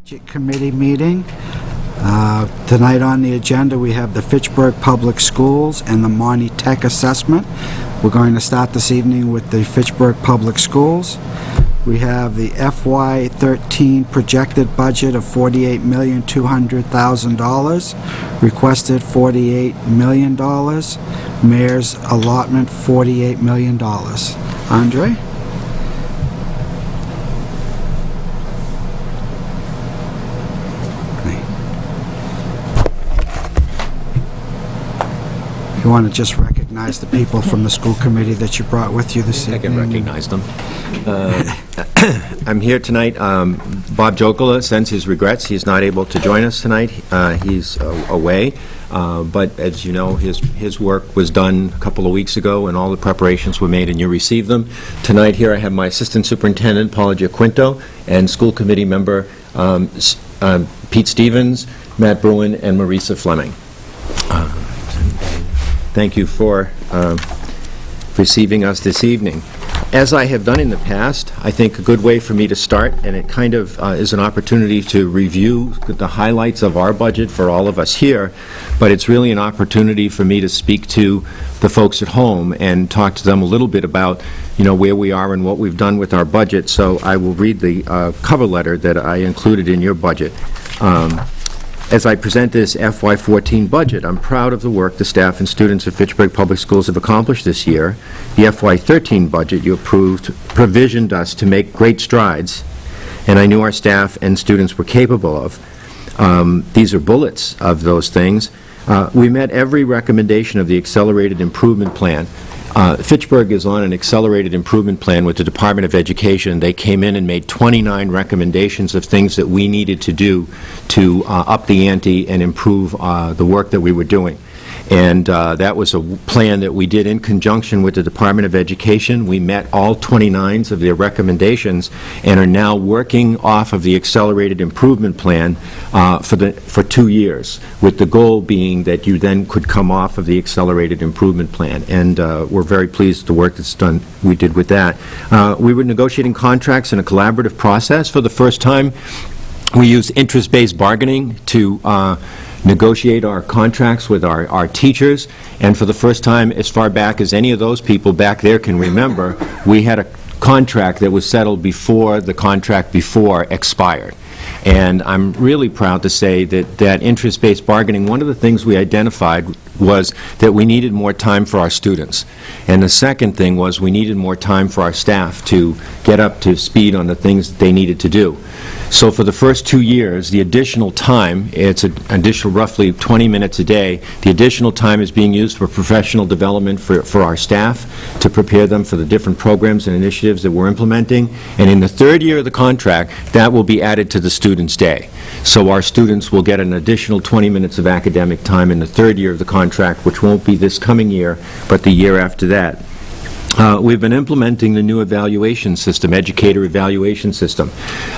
Budget Committee meeting. Tonight on the agenda we have the Fitchburg Public Schools and the Monty Tech Assessment. We're going to start this evening with the Fitchburg Public Schools. We have the FY14 projected budget of $48,200,000, requested $48 million, mayor's allotment $48 million. Andre? You want to just recognize the people from the school committee that you brought with you this evening? I can recognize them. I'm here tonight. Bob Jokola sends his regrets. He's not able to join us tonight. He's away. But as you know, his work was done a couple of weeks ago, and all the preparations were made, and you received them. Tonight here I have my Assistant Superintendent, Paula Giaquinto, and school committee member Pete Stevens, Matt Bruin, and Marisa Fleming. Thank you for receiving us this evening. As I have done in the past, I think a good way for me to start, and it kind of is an opportunity to review the highlights of our budget for all of us here, but it's really an opportunity for me to speak to the folks at home and talk to them a little bit about, you know, where we are and what we've done with our budget. So I will read the cover letter that I included in your budget. As I present this FY14 budget, I'm proud of the work the staff and students of Fitchburg Public Schools have accomplished this year. The FY13 budget you approved provisioned us to make great strides, and I knew our staff and students were capable of. These are bullets of those things. We met every recommendation of the Accelerated Improvement Plan. Fitchburg is on an accelerated improvement plan with the Department of Education. They came in and made 29 recommendations of things that we needed to do to up the ante and improve the work that we were doing. And that was a plan that we did in conjunction with the Department of Education. We met all 29 of their recommendations and are now working off of the Accelerated Improvement Plan for 2 years, with the goal being that you then could come off of the Accelerated Improvement Plan. And we're very pleased with the work that's done. We did with that. We were negotiating contracts in a collaborative process for the first time. We used interest-based bargaining to negotiate our contracts with our teachers, and for the first time, as far back as any of those people back there can remember, we had a contract that was settled before the contract before expired. And I'm really proud to say that interest-based bargaining, one of the things we identified was that we needed more time for our students. And the second thing was we needed more time for our staff to get up to speed on the things that they needed to do. So for the first 2 years, the additional time, it's an additional roughly 20 minutes a day, the additional time is being used for professional development for our staff to prepare them for the different programs and initiatives that we're implementing. And in the third year of the contract, that will be added to the student's day. So our students will get an additional 20 minutes of academic time in the third year of the contract, which won't be this coming year, but the year after that. We've been implementing the new evaluation system, educator evaluation system.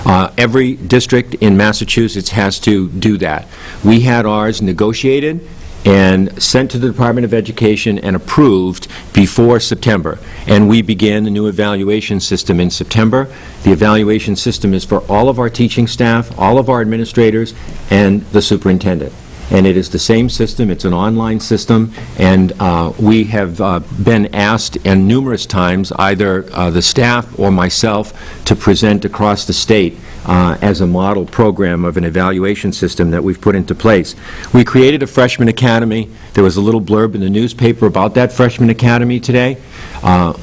Every district in Massachusetts has to do that. We had ours negotiated and sent to the Department of Education and approved before September. And we began the new evaluation system in September. The evaluation system is for all of our teaching staff, all of our administrators, and the superintendent. And it is the same system. It's an online system, and we have been asked and numerous times, either the staff or myself, to present across the state as a model program of an evaluation system that we've put into place. We created a freshman academy. There was a little blurb in the newspaper about that freshman academy today.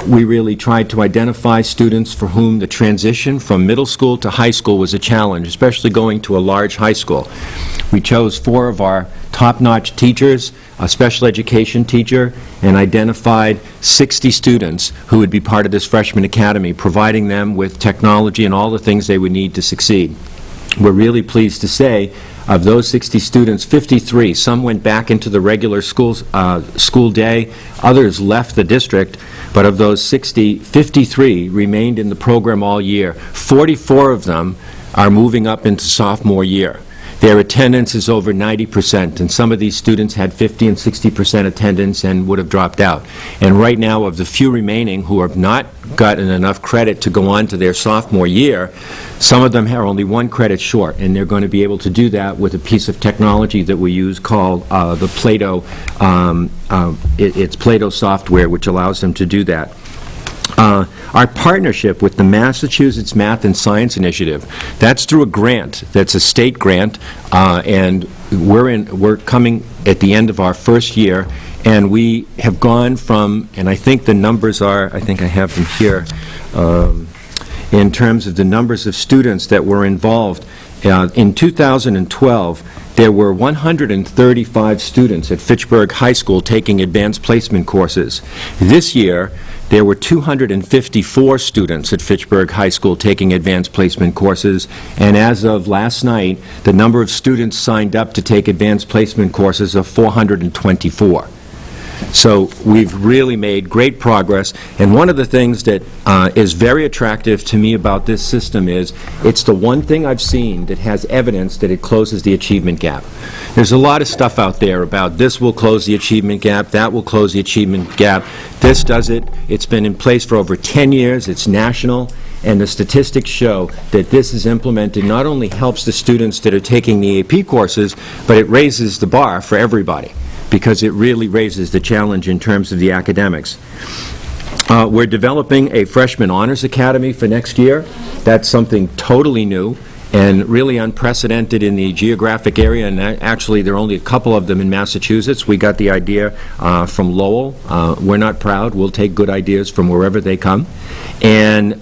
We really tried to identify students for whom the transition from middle school to high school was a challenge, especially going to a large high school. We chose 4 of our top-notch teachers, a special education teacher, and identified 60 students who would be part of this freshman academy, providing them with technology and all the things they would need to succeed. We're really pleased to say, of those 60 students, 53, some went back into the regular school day, others left the district, but of those 60, 53 remained in the program all year. 44 of them are moving up into sophomore year. their attendance is over 90%, and some of these students had 50 and 60% attendance and would have dropped out. And right now, of the few remaining who have not gotten enough credit to go on to their sophomore year, some of them are only 1 credit short, and they're going to be able to do that with a piece of technology that we use called the Plato. It's Plato software, which allows them to do that. Our partnership with the Massachusetts Math and Science Initiative, that's through a grant. That's a state grant, and we're coming at the end of our first year, and we have gone from, and I think the numbers are, I think I have them here, in terms of the numbers of students that were involved. In 2012, there were 135 students at Fitchburg High School taking advanced placement courses. This year, there were 254 students at Fitchburg High School taking advanced placement courses, and as of last night, the number of students signed up to take advanced placement courses of 424. So we've really made great progress, and one of the things that is very attractive to me about this system is it's the one thing I've seen that has evidence that it closes the achievement gap. There's a lot of stuff out there about this will close the achievement gap, that will close the achievement gap, this does it. It's been in place for over 10 years, it's national, and the statistics show that this is implemented not only helps the students that are taking the AP courses, but it raises the bar for everybody, because it really raises the challenge in terms of the academics. We're developing a freshman honors academy for next year. That's something totally new and really unprecedented in the geographic area, and actually there are only a couple of them in Massachusetts. We got the idea from Lowell. We're not proud. We'll take good ideas from wherever they come. And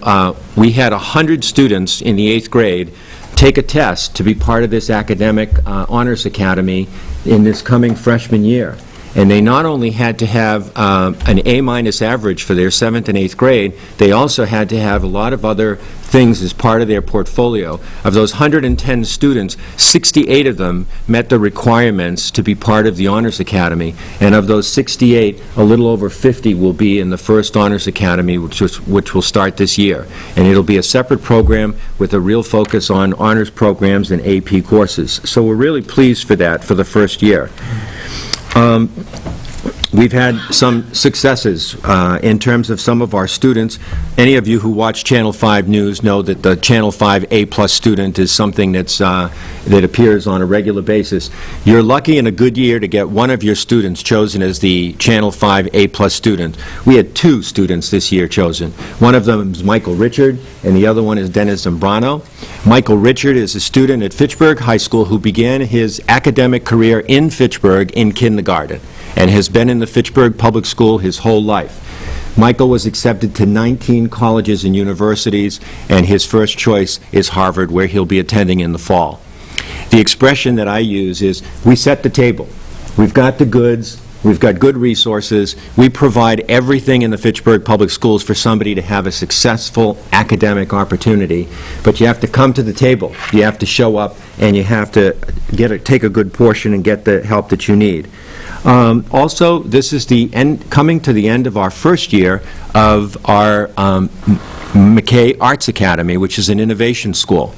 we had 100 students in the 8th grade take a test to be part of this academic honors academy in this coming freshman year. And they not only had to have an A- average for their 7th and 8th grade, they also had to have a lot of other things as part of their portfolio. Of those 110 students, 68 of them met the requirements to be part of the Honors Academy, and of those 68, a little over 50 will be in the first Honors Academy, which will start this year. And it'll be a separate program with a real focus on honors programs and AP courses. So we're really pleased for that for the first year. We've had some successes in terms of some of our students. Any of you who watch Channel 5 News know that the Channel 5 A-plus student is something that's, that appears on a regular basis. You're lucky in a good year to get one of your students chosen as the Channel 5 A-plus student. We had 2 students this year chosen. One of them is Michael Richard, and the other one is Dennis Zambrano. Michael Richard is a student at Fitchburg High School who began his academic career in Fitchburg in kindergarten and has been in the Fitchburg Public School his whole life. Michael was accepted to 19 colleges and universities, and his first choice is Harvard, where he'll be attending in the fall. The expression that I use is, we set the table. We've got the goods. We've got good resources. We provide everything in the Fitchburg Public Schools for somebody to have a successful academic opportunity, but you have to come to the table. You have to show up, and you have to take a good portion and get the help that you need. Also, this is coming to the end of our first year of our McKay Arts Academy, which is an innovation school.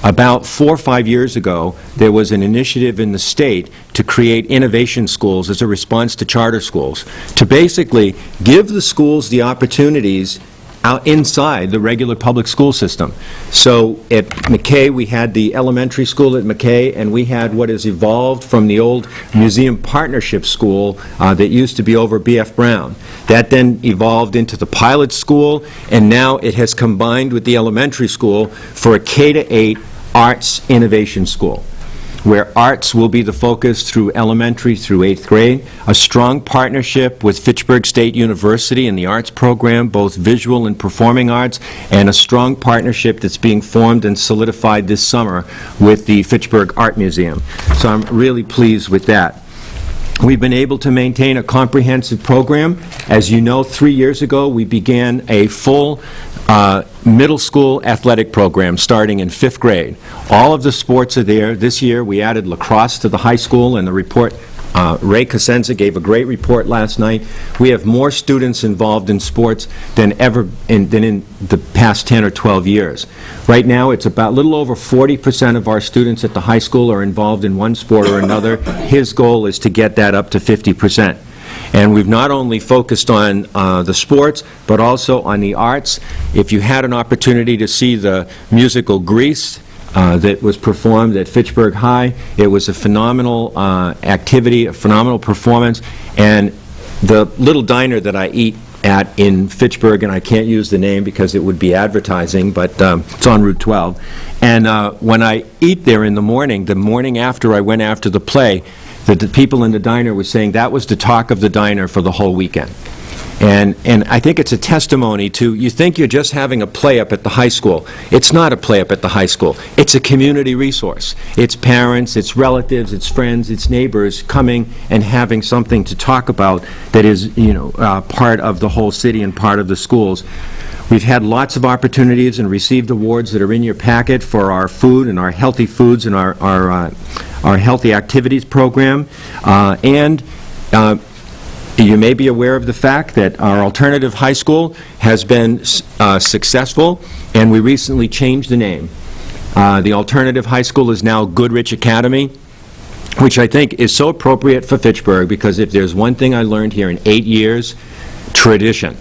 About 4 or 5 years ago, there was an initiative in the state to create innovation schools as a response to charter schools, to basically give the schools the opportunities out inside the regular public school system. So at McKay, we had the elementary school at McKay, and we had what has evolved from the old museum partnership school that used to be over B.F. Brown. That then evolved into the pilot school, and now it has combined with the elementary school for a K-8 arts innovation school, where arts will be the focus through elementary through 8th grade, a strong partnership with Fitchburg State University in the arts program, both visual and performing arts, and a strong partnership that's being formed and solidified this summer with the Fitchburg Art Museum. So I'm really pleased with that. We've been able to maintain a comprehensive program. As you know, 3 years ago, we began a full middle school athletic program starting in 5th grade. All of the sports are there. This year, we added lacrosse to the high school, and the report Ray Cosenza gave a great report last night. We have more students involved in sports than in the past 10 or 12 years. Right now, it's about a little over 40% of our students at the high school are involved in one sport or another. His goal is to get that up to 50%. And we've not only focused on the sports, but also on the arts. If you had an opportunity to see the musical Grease that was performed at Fitchburg High, it was a phenomenal activity, a phenomenal performance. And the little diner that I eat at in Fitchburg, and I can't use the name because it would be advertising, but it's on Route 12. And when I eat there in the morning after I went after the play, the people in the diner were saying that was the talk of the diner for the whole weekend. And I think it's a testimony to, you think you're just having a play up at the high school. It's not a play up at the high school. It's a community resource. It's parents, it's relatives, it's friends, it's neighbors coming and having something to talk about that is, part of the whole city and part of the schools. We've had lots of opportunities and received awards that are in your packet for our food and our healthy foods and our healthy activities program. You may be aware of the fact that our alternative high school has been successful, and we recently changed the name. The alternative high school is now Goodrich Academy, which I think is so appropriate for Fitchburg, because if there's one thing I learned here in 8 years, tradition.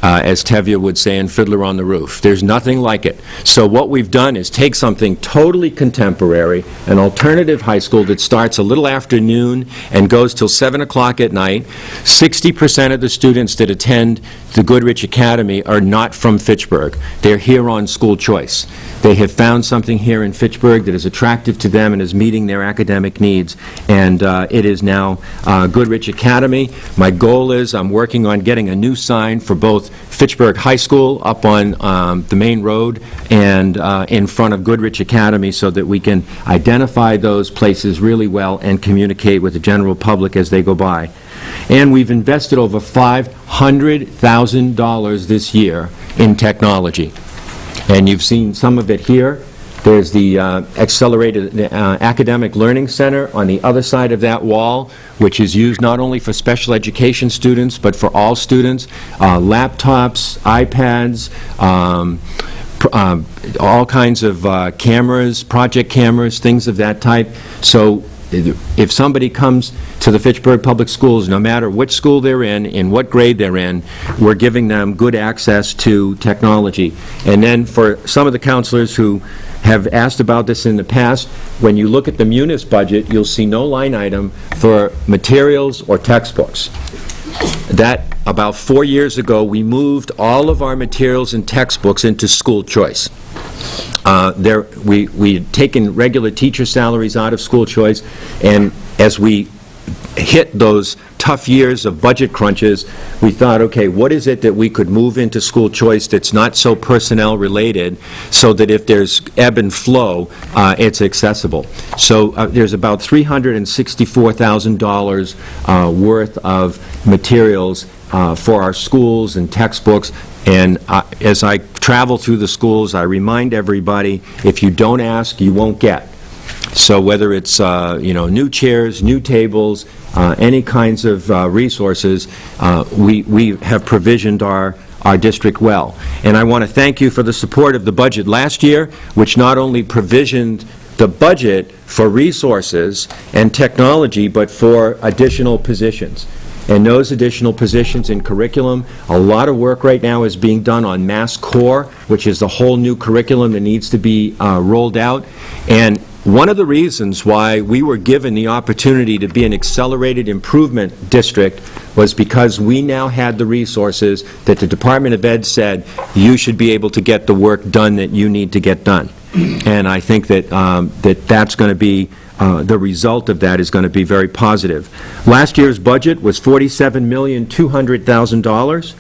As Tevye would say in Fiddler on the Roof. There's nothing like it. So what we've done is take something totally contemporary, an alternative high school that starts a little after noon and goes till 7 o'clock at night. 60% of the students that attend the Goodrich Academy are not from Fitchburg. They're here on school choice. They have found something here in Fitchburg that is attractive to them and is meeting their academic needs, and it is now Goodrich Academy. My goal is I'm working on getting a new sign for both Fitchburg High School up on the main road and in front of Goodrich Academy, so that we can identify those places really well and communicate with the general public as they go by. And we've invested over $500,000 this year in technology. And you've seen some of it here. There's the Accelerated Academic Learning Center on the other side of that wall, which is used not only for special education students, but for all students. Laptops, iPads, all kinds of cameras, project cameras, things of that type. So if somebody comes to the Fitchburg Public Schools, no matter which school they're in what grade they're in, we're giving them good access to technology. And then for some of the counselors who have asked about this in the past, when you look at the Munis budget, you'll see no line item for materials or textbooks. That, about 4 years ago, we moved all of our materials and textbooks into school choice. We had taken regular teacher salaries out of school choice, and as we hit those tough years of budget crunches, we thought, okay, what is it that we could move into school choice that's not so personnel related, so that if there's ebb and flow, it's accessible. So there's about $364,000 worth of materials for our schools and textbooks. And as I travel through the schools, I remind everybody, if you don't ask, you won't get. So whether it's new chairs, new tables, any kinds of resources, we have provisioned our district well. And I want to thank you for the support of the budget last year, which not only provisioned the budget for resources and technology, but for additional positions. And those additional positions in curriculum, a lot of work right now is being done on Mass Core, which is the whole new curriculum that needs to be rolled out. And one of the reasons why we were given the opportunity to be an accelerated improvement district was because we now had the resources that the Department of Ed said you should be able to get the work done that you need to get done. And I think that that's going to be the result of that is going to be very positive. Last year's budget was $47,200,000.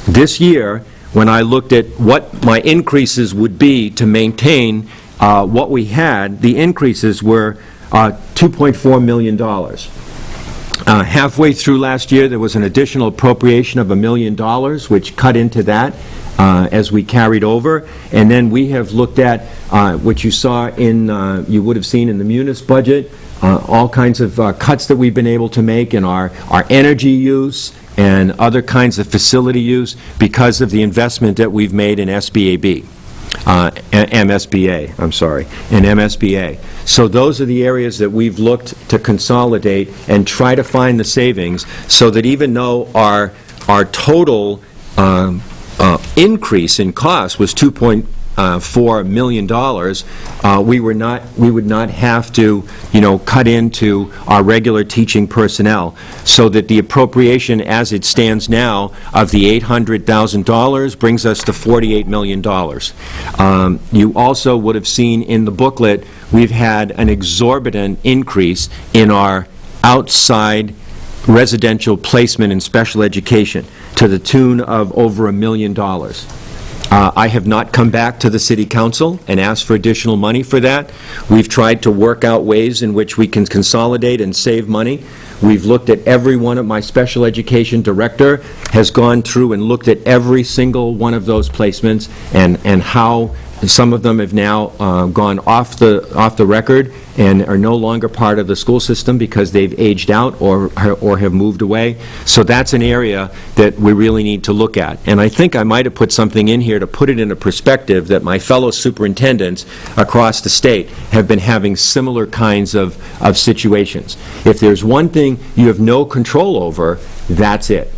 This year, when I looked at what my increases would be to maintain what we had, the increases were $2.4 million. Halfway through last year, there was an additional appropriation of $1 million, which cut into that. as we carried over. And then we have looked at what you saw in, you would have seen in the Munis budget, all kinds of cuts that we've been able to make in our energy use and other kinds of facility use because of the investment that we've made in SBAB. MSBA, I'm sorry, in MSBA. So those are the areas that we've looked to consolidate and try to find the savings so that even though our total increase in cost was $2.4 million, we would not have to, cut into our regular teaching personnel, so that the appropriation as it stands now of the $800,000 brings us to $48 million. You also would have seen in the booklet, we've had an exorbitant increase in our outside residential placement in special education to the tune of over $1 million. I have not come back to the City Council and asked for additional money for that. We've tried to work out ways in which we can consolidate and save money. We've looked at every one of my special education director has gone through and looked at every single one of those placements and how some of them have now gone off the record and are no longer part of the school system because they've aged out or have moved away. So that's an area that we really need to look at. And I think I might have put something in here to put it in a perspective that my fellow superintendents across the state have been having similar kinds of situations. If there's one thing you have no control over, that's it.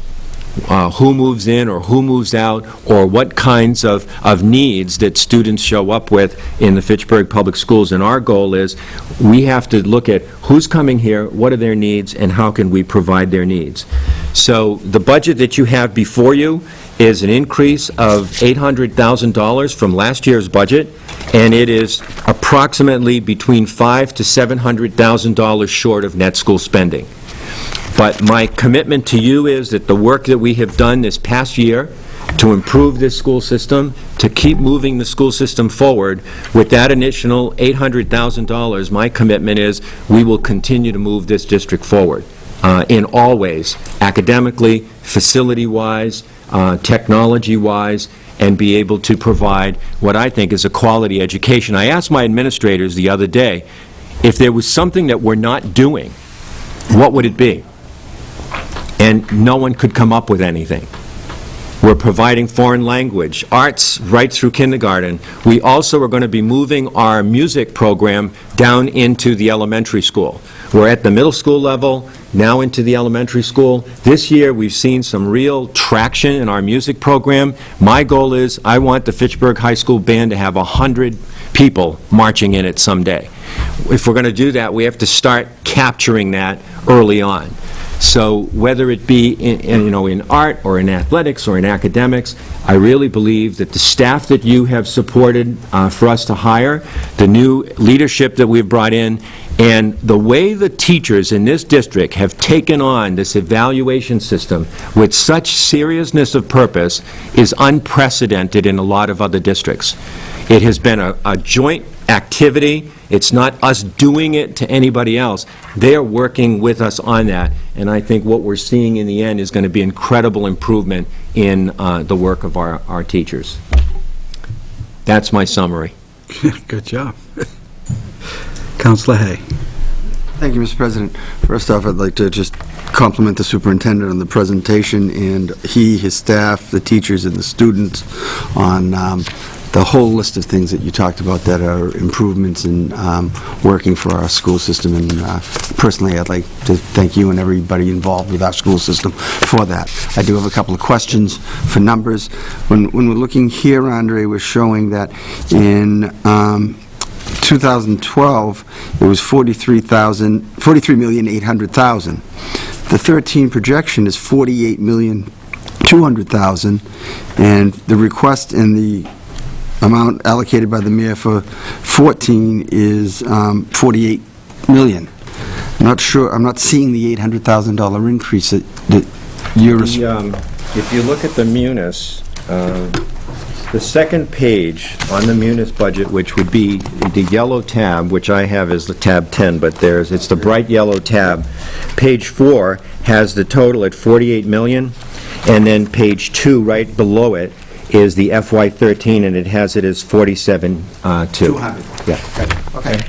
Who moves in or who moves out, or what kinds of needs that students show up with in the Fitchburg Public Schools. And our goal is we have to look at who's coming here, what are their needs, and how can we provide their needs. So the budget that you have before you is an increase of $800,000 from last year's budget, and it is approximately between $500,000 to $700,000 short of net school spending. But my commitment to you is that the work that we have done this past year to improve this school system, to keep moving the school system forward, with that initial $800,000, my commitment is we will continue to move this district forward in all ways, academically, facility-wise, technology-wise, and be able to provide what I think is a quality education. I asked my administrators the other day, if there was something that we're not doing, what would it be? And no one could come up with anything. We're providing foreign language, arts right through kindergarten. We also are going to be moving our music program down into the elementary school. We're at the middle school level, now into the elementary school. This year we've seen some real traction in our music program. My goal is I want the Fitchburg High School Band to have 100 people marching in it someday. If we're going to do that, we have to start capturing that early on. So whether it be in art or in athletics or in academics, I really believe that the staff that you have supported for us to hire, the new leadership that we've brought in, and the way the teachers in this district have taken on this evaluation system with such seriousness of purpose is unprecedented in a lot of other districts. It has been a joint activity. It's not us doing it to anybody else. They're working with us on that, and I think what we're seeing in the end is going to be incredible improvement in the work of our teachers. That's my summary. Good job. Councilor Hay. Thank you, Mr. President. First off, I'd like to just compliment the superintendent on the presentation, and his staff, the teachers, and the students on the whole list of things that you talked about that are improvements in working for our school system. And personally, I'd like to thank you and everybody involved with our school system for that. I do have a couple of questions for numbers. When we're looking here, Andre was showing that in 2012, it was $43,800,000. The 13 projection is $48,200,000, and the request and the amount allocated by the mayor for 14 is $48 million. I'm not sure. I'm not seeing the $800,000 increase that you're. If you look at the Munis, the second page on the Munis budget, which would be the yellow tab, which I have as the tab 10, but it's the bright yellow tab. Page 4 has the total at $48 million, and then page 2 right below it is the FY13, and it has it as 47.2. 200. Yeah. Okay.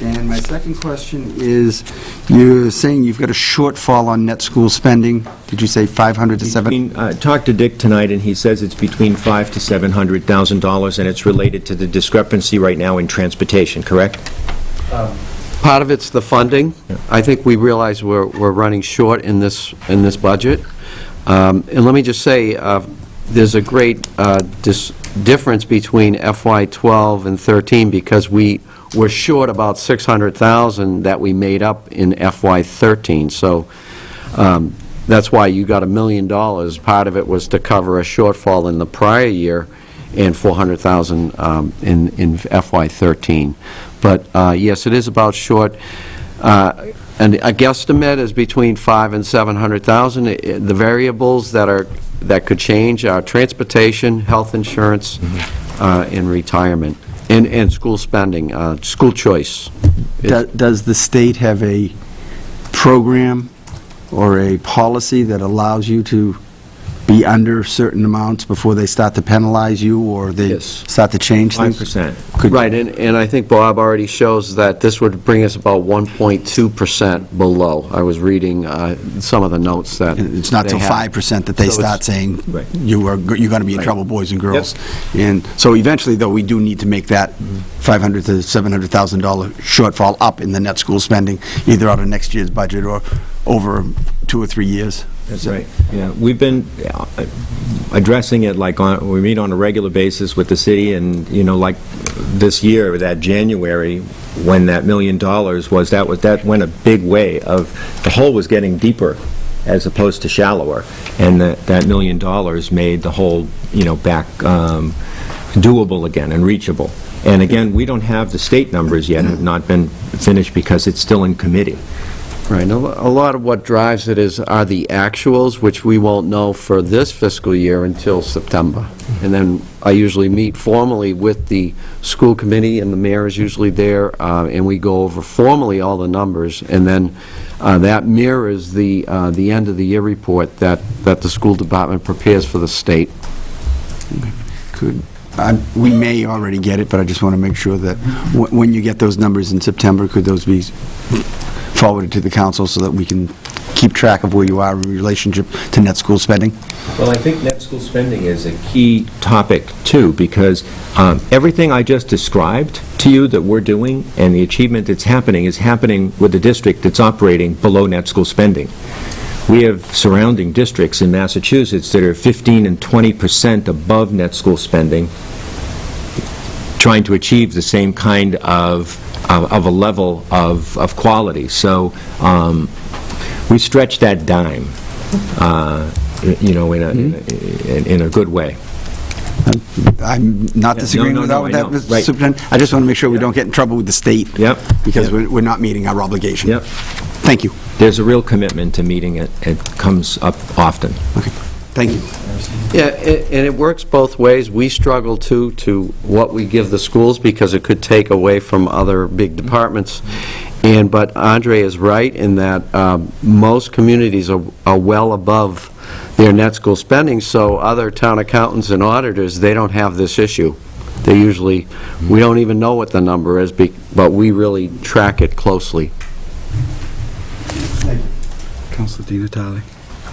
And my second question is, you're saying you've got a shortfall on net school spending. Did you say 500 to 700? Talked to Dick tonight, and he says it's between $500,000 to $700,000, and it's related to the discrepancy right now in transportation, correct? Part of it's the funding. I think we realize we're running short in this budget. And let me just say, there's a great difference between FY12 and 13 because we're short about $600,000 that we made up in FY13. So that's why you got $1 million. Part of it was to cover a shortfall in the prior year and $400,000 in FY13. But yes, it is about short. And a guesstimate is between $500,000 and $700,000. The variables that could change are transportation, health insurance, and retirement, and school spending, school choice. Does the state have a program or a policy that allows you to be under certain amounts before they start to penalize you, or they Yes. start to change things? 5%. Right, and I think Bob already shows that this would bring us about 1.2% below. I was reading some of the notes that It's not they till have. 5% that they So it's- start saying, Right. you're going to be in Right. trouble, boys and girls. And so eventually, though, we do need to make that $500,000 to $700,000 shortfall up in the net school spending, either out of next year's budget or over 2 or 3 years. That's right. Yeah, we've been addressing it like we meet on a regular basis with the city, and like this year, that January, when that $1 million that went a big way of the hole was getting deeper as opposed to shallower, and that $1 million made the hole back doable again and reachable. And again, we don't have the state numbers yet; have not been finished because it's still in committee. Right, a lot of what drives it are the actuals, which we won't know for this fiscal year until September. And then I usually meet formally with the school committee, and the mayor is usually there, and we go over formally all the numbers, and then that mirrors the end of the year report that the school department prepares for the state. We may already get it, but I just want to make sure that when you get those numbers in September, could those be forwarded to the council so that we can keep track of where you are in relationship to net school spending? Well, I think net school spending is a key topic, too, because everything I just described to you that we're doing and the achievement that's happening is happening with a district that's operating below net school spending. We have surrounding districts in Massachusetts that are 15% and 20% above net school spending, trying to achieve the same kind of a level of quality. So we stretch that dime, in a good way. I'm not disagreeing with that, I know. Mr. Right. Superintendent. I just want to make sure we don't get in trouble with the state. Yep. Because Yep. we're not meeting our obligation. Yep. Thank you. There's a real commitment to meeting it. It comes up often. Okay. Thank you. Yeah, and it works both ways. We struggle, too, to what we give the schools because it could take away from other big departments. But Andre is right in that most communities are well above their net school spending, so other town accountants and auditors, they don't have this issue. They usually, we don't even know what the number is, but we really track it closely. Councilor Di Natale.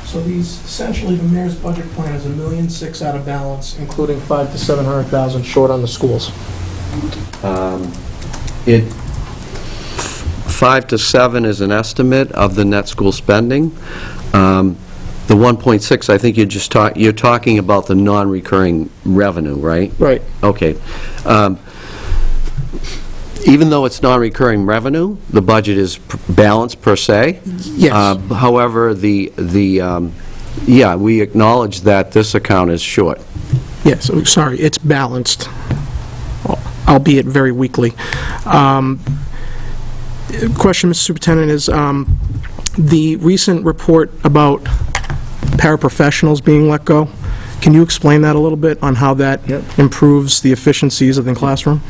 So essentially, the mayor's budget plan is $1.6 million out of balance, including $500,000 to $700,000 short on the schools. 5 to 7 is an estimate of the net school spending. The 1.6, I think you're talking about the non-recurring revenue, right? Right. Okay. Even though it's non-recurring revenue, the budget is balanced per se. Yes. However, we acknowledge that this account is short. Yes, sorry, it's balanced, albeit very weakly. Question, Mr. Superintendent, is the recent report about paraprofessionals being let go, can you explain that a little bit on how that improves the efficiencies of the classroom?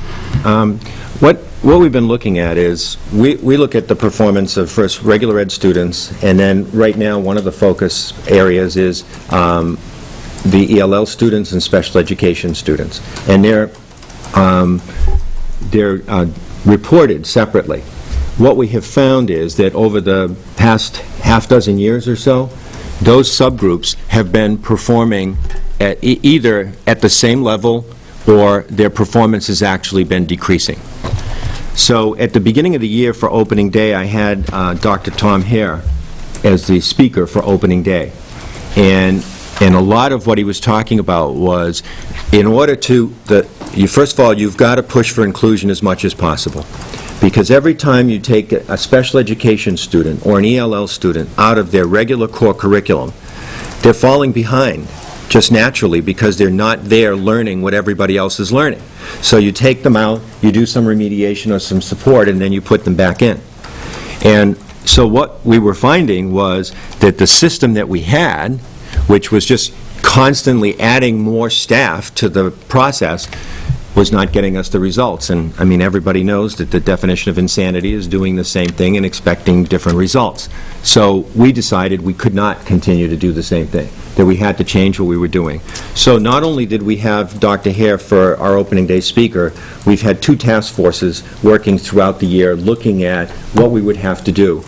What we've been looking at is, we look at the performance of first regular ed students, and then right now one of the focus areas is the ELL students and special education students. And they're reported separately. What we have found is that over the past half dozen years or so, those subgroups have been performing at either at the same level or their performance has actually been decreasing. So at the beginning of the year for opening day, I had Dr. Tom Hare as the speaker for opening day. And a lot of what he was talking about was, in order to, first of all, you've got to push for inclusion as much as possible. Because every time you take a special education student or an ELL student out of their regular core curriculum, they're falling behind just naturally because they're not there learning what everybody else is learning. So you take them out, you do some remediation or some support, and then you put them back in. And so what we were finding was that the system that we had, which was just constantly adding more staff to the process, was not getting us the results. And, I mean, everybody knows that the definition of insanity is doing the same thing and expecting different results. So we decided we could not continue to do the same thing, that we had to change what we were doing. So not only did we have Dr. Hare for our opening day speaker, we've had 2 task forces working throughout the year looking at what we would have to do.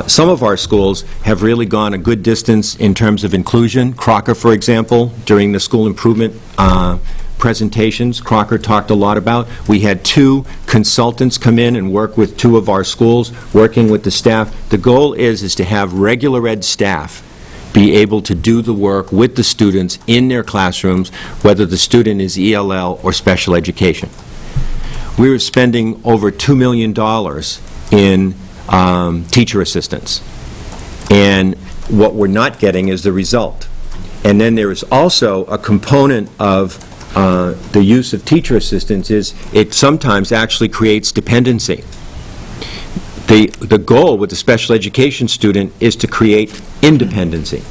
Some of our schools have really gone a good distance in terms of inclusion. Crocker, for example, during the school improvement presentations, Crocker talked a lot about. We had 2 consultants come in and work with 2 of our schools, working with the staff. The goal is to have regular ed staff be able to do the work with the students in their classrooms, whether the student is ELL or special education. We were spending over $2 million in teacher assistants, and what we're not getting is the result. And then there is also a component of the use of teacher assistants is it sometimes actually creates dependency. The goal with the special education student is to create independency.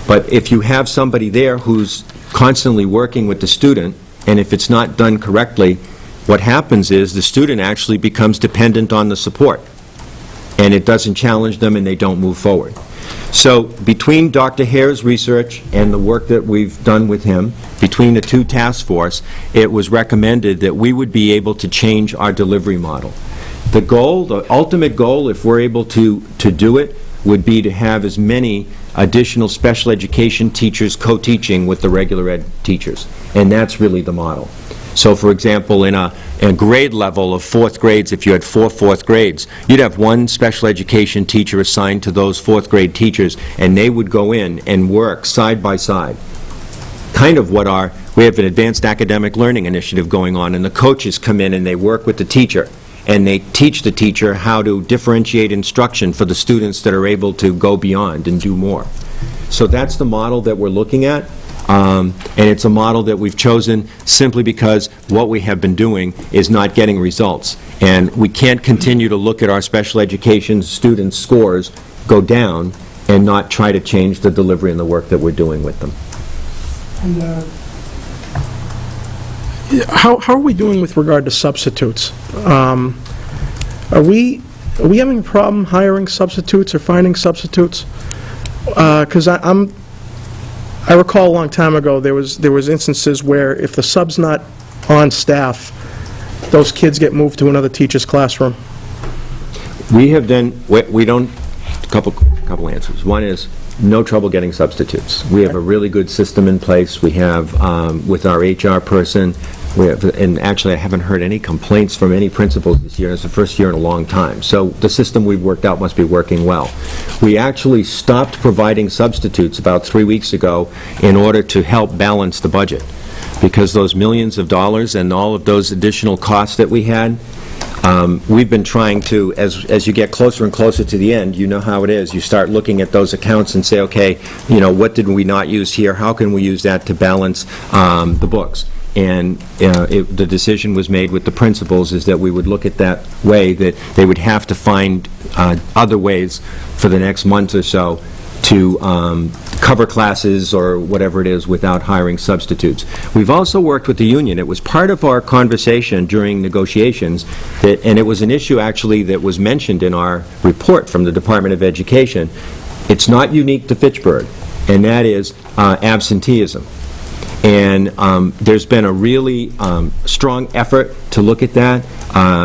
But if you have somebody there who's constantly working with the student, and if it's not done correctly, what happens is the student actually becomes dependent on the support, and it doesn't challenge them and they don't move forward. So between Dr. Hare's research and the work that we've done with him, between the 2 task force, it was recommended that we would be able to change our delivery model. The goal, the ultimate goal, if we're able to do it, would be to have as many additional special education teachers co-teaching with the regular ed teachers. And that's really the model. So, for example, in a grade level of 4th grades, if you had 4 4th grades, you'd have 1 special education teacher assigned to those 4th grade teachers, and they would go in and work side by side. Kind of what we have an advanced academic learning initiative going on, and the coaches come in and they work with the teacher, and they teach the teacher how to differentiate instruction for the students that are able to go beyond and do more. So that's the model that we're looking at. And it's a model that we've chosen simply because what we have been doing is not getting results. And we can't continue to look at our special education students' scores go down and not try to change the delivery and the work that we're doing with them. And, how are we doing with regard to substitutes? Are we having a problem hiring substitutes or finding substitutes? Because I recall a long time ago there was instances where if the sub's not on staff, those kids get moved to another teacher's classroom. We have then, we don't, couple answers. One is no trouble getting substitutes. We have a really good system in place. We have, with our HR person, and actually I haven't heard any complaints from any principals this year. It's the first year in a long time. So the system we've worked out must be working well. We actually stopped providing substitutes about 3 weeks ago in order to help balance the budget, because those millions of dollars and all of those additional costs that we had, we've been trying to, as you get closer and closer to the end, you know how it is. You start looking at those accounts and say, okay, what did we not use here? How can we use that to balance the books? And the decision was made with the principals is that we would look at that way, that they would have to find other ways for the next month or so to cover classes or whatever it is without hiring substitutes. We've also worked with the union. It was part of our conversation during negotiations, and it was an issue actually that was mentioned in our report from the Department of Education. It's not unique to Fitchburg. and that is absenteeism. And there's been a really strong effort to look at that.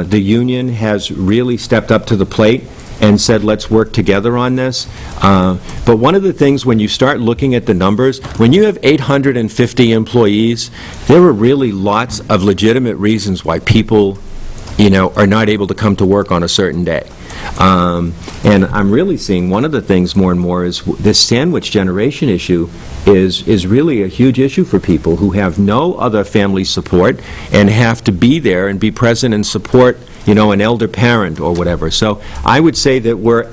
The union has really stepped up to the plate and said, let's work together on this. But one of the things, when you start looking at the numbers, when you have 850 employees, there are really lots of legitimate reasons why people, are not able to come to work on a certain day. And I'm really seeing one of the things more and more is this sandwich generation issue is really a huge issue for people who have no other family support and have to be there and be present and support, an elder parent or whatever. So I would say that we're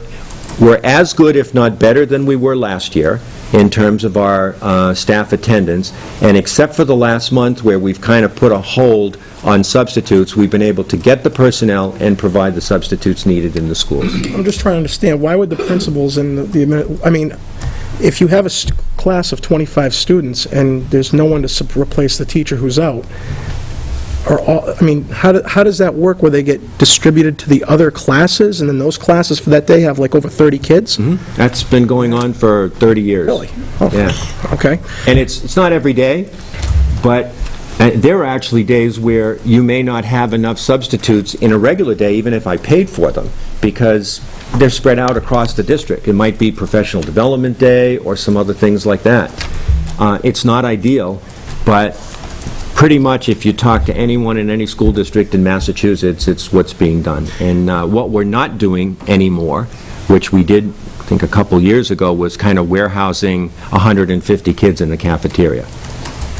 as good, if not better, than we were last year in terms of our staff attendance. And except for the last month where we've kind of put a hold on substitutes, we've been able to get the personnel and provide the substitutes needed in the schools. I'm just trying to understand, why would the principals and if you have a class of 25 students and there's no one to replace the teacher who's out, how does that work, where they get distributed to the other classes, and then those classes for that day have like over 30 kids? Mm-hmm. That's been going on for 30 years. Really? Oh. Yeah. Okay. And it's not every day, but there are actually days where you may not have enough substitutes in a regular day, even if I paid for them, because they're spread out across the district. It might be professional development day or some other things like that. It's not ideal, but pretty much if you talk to anyone in any school district in Massachusetts, it's what's being done. And what we're not doing anymore, which we did, I think, a couple years ago, was kind of warehousing 150 kids in the cafeteria.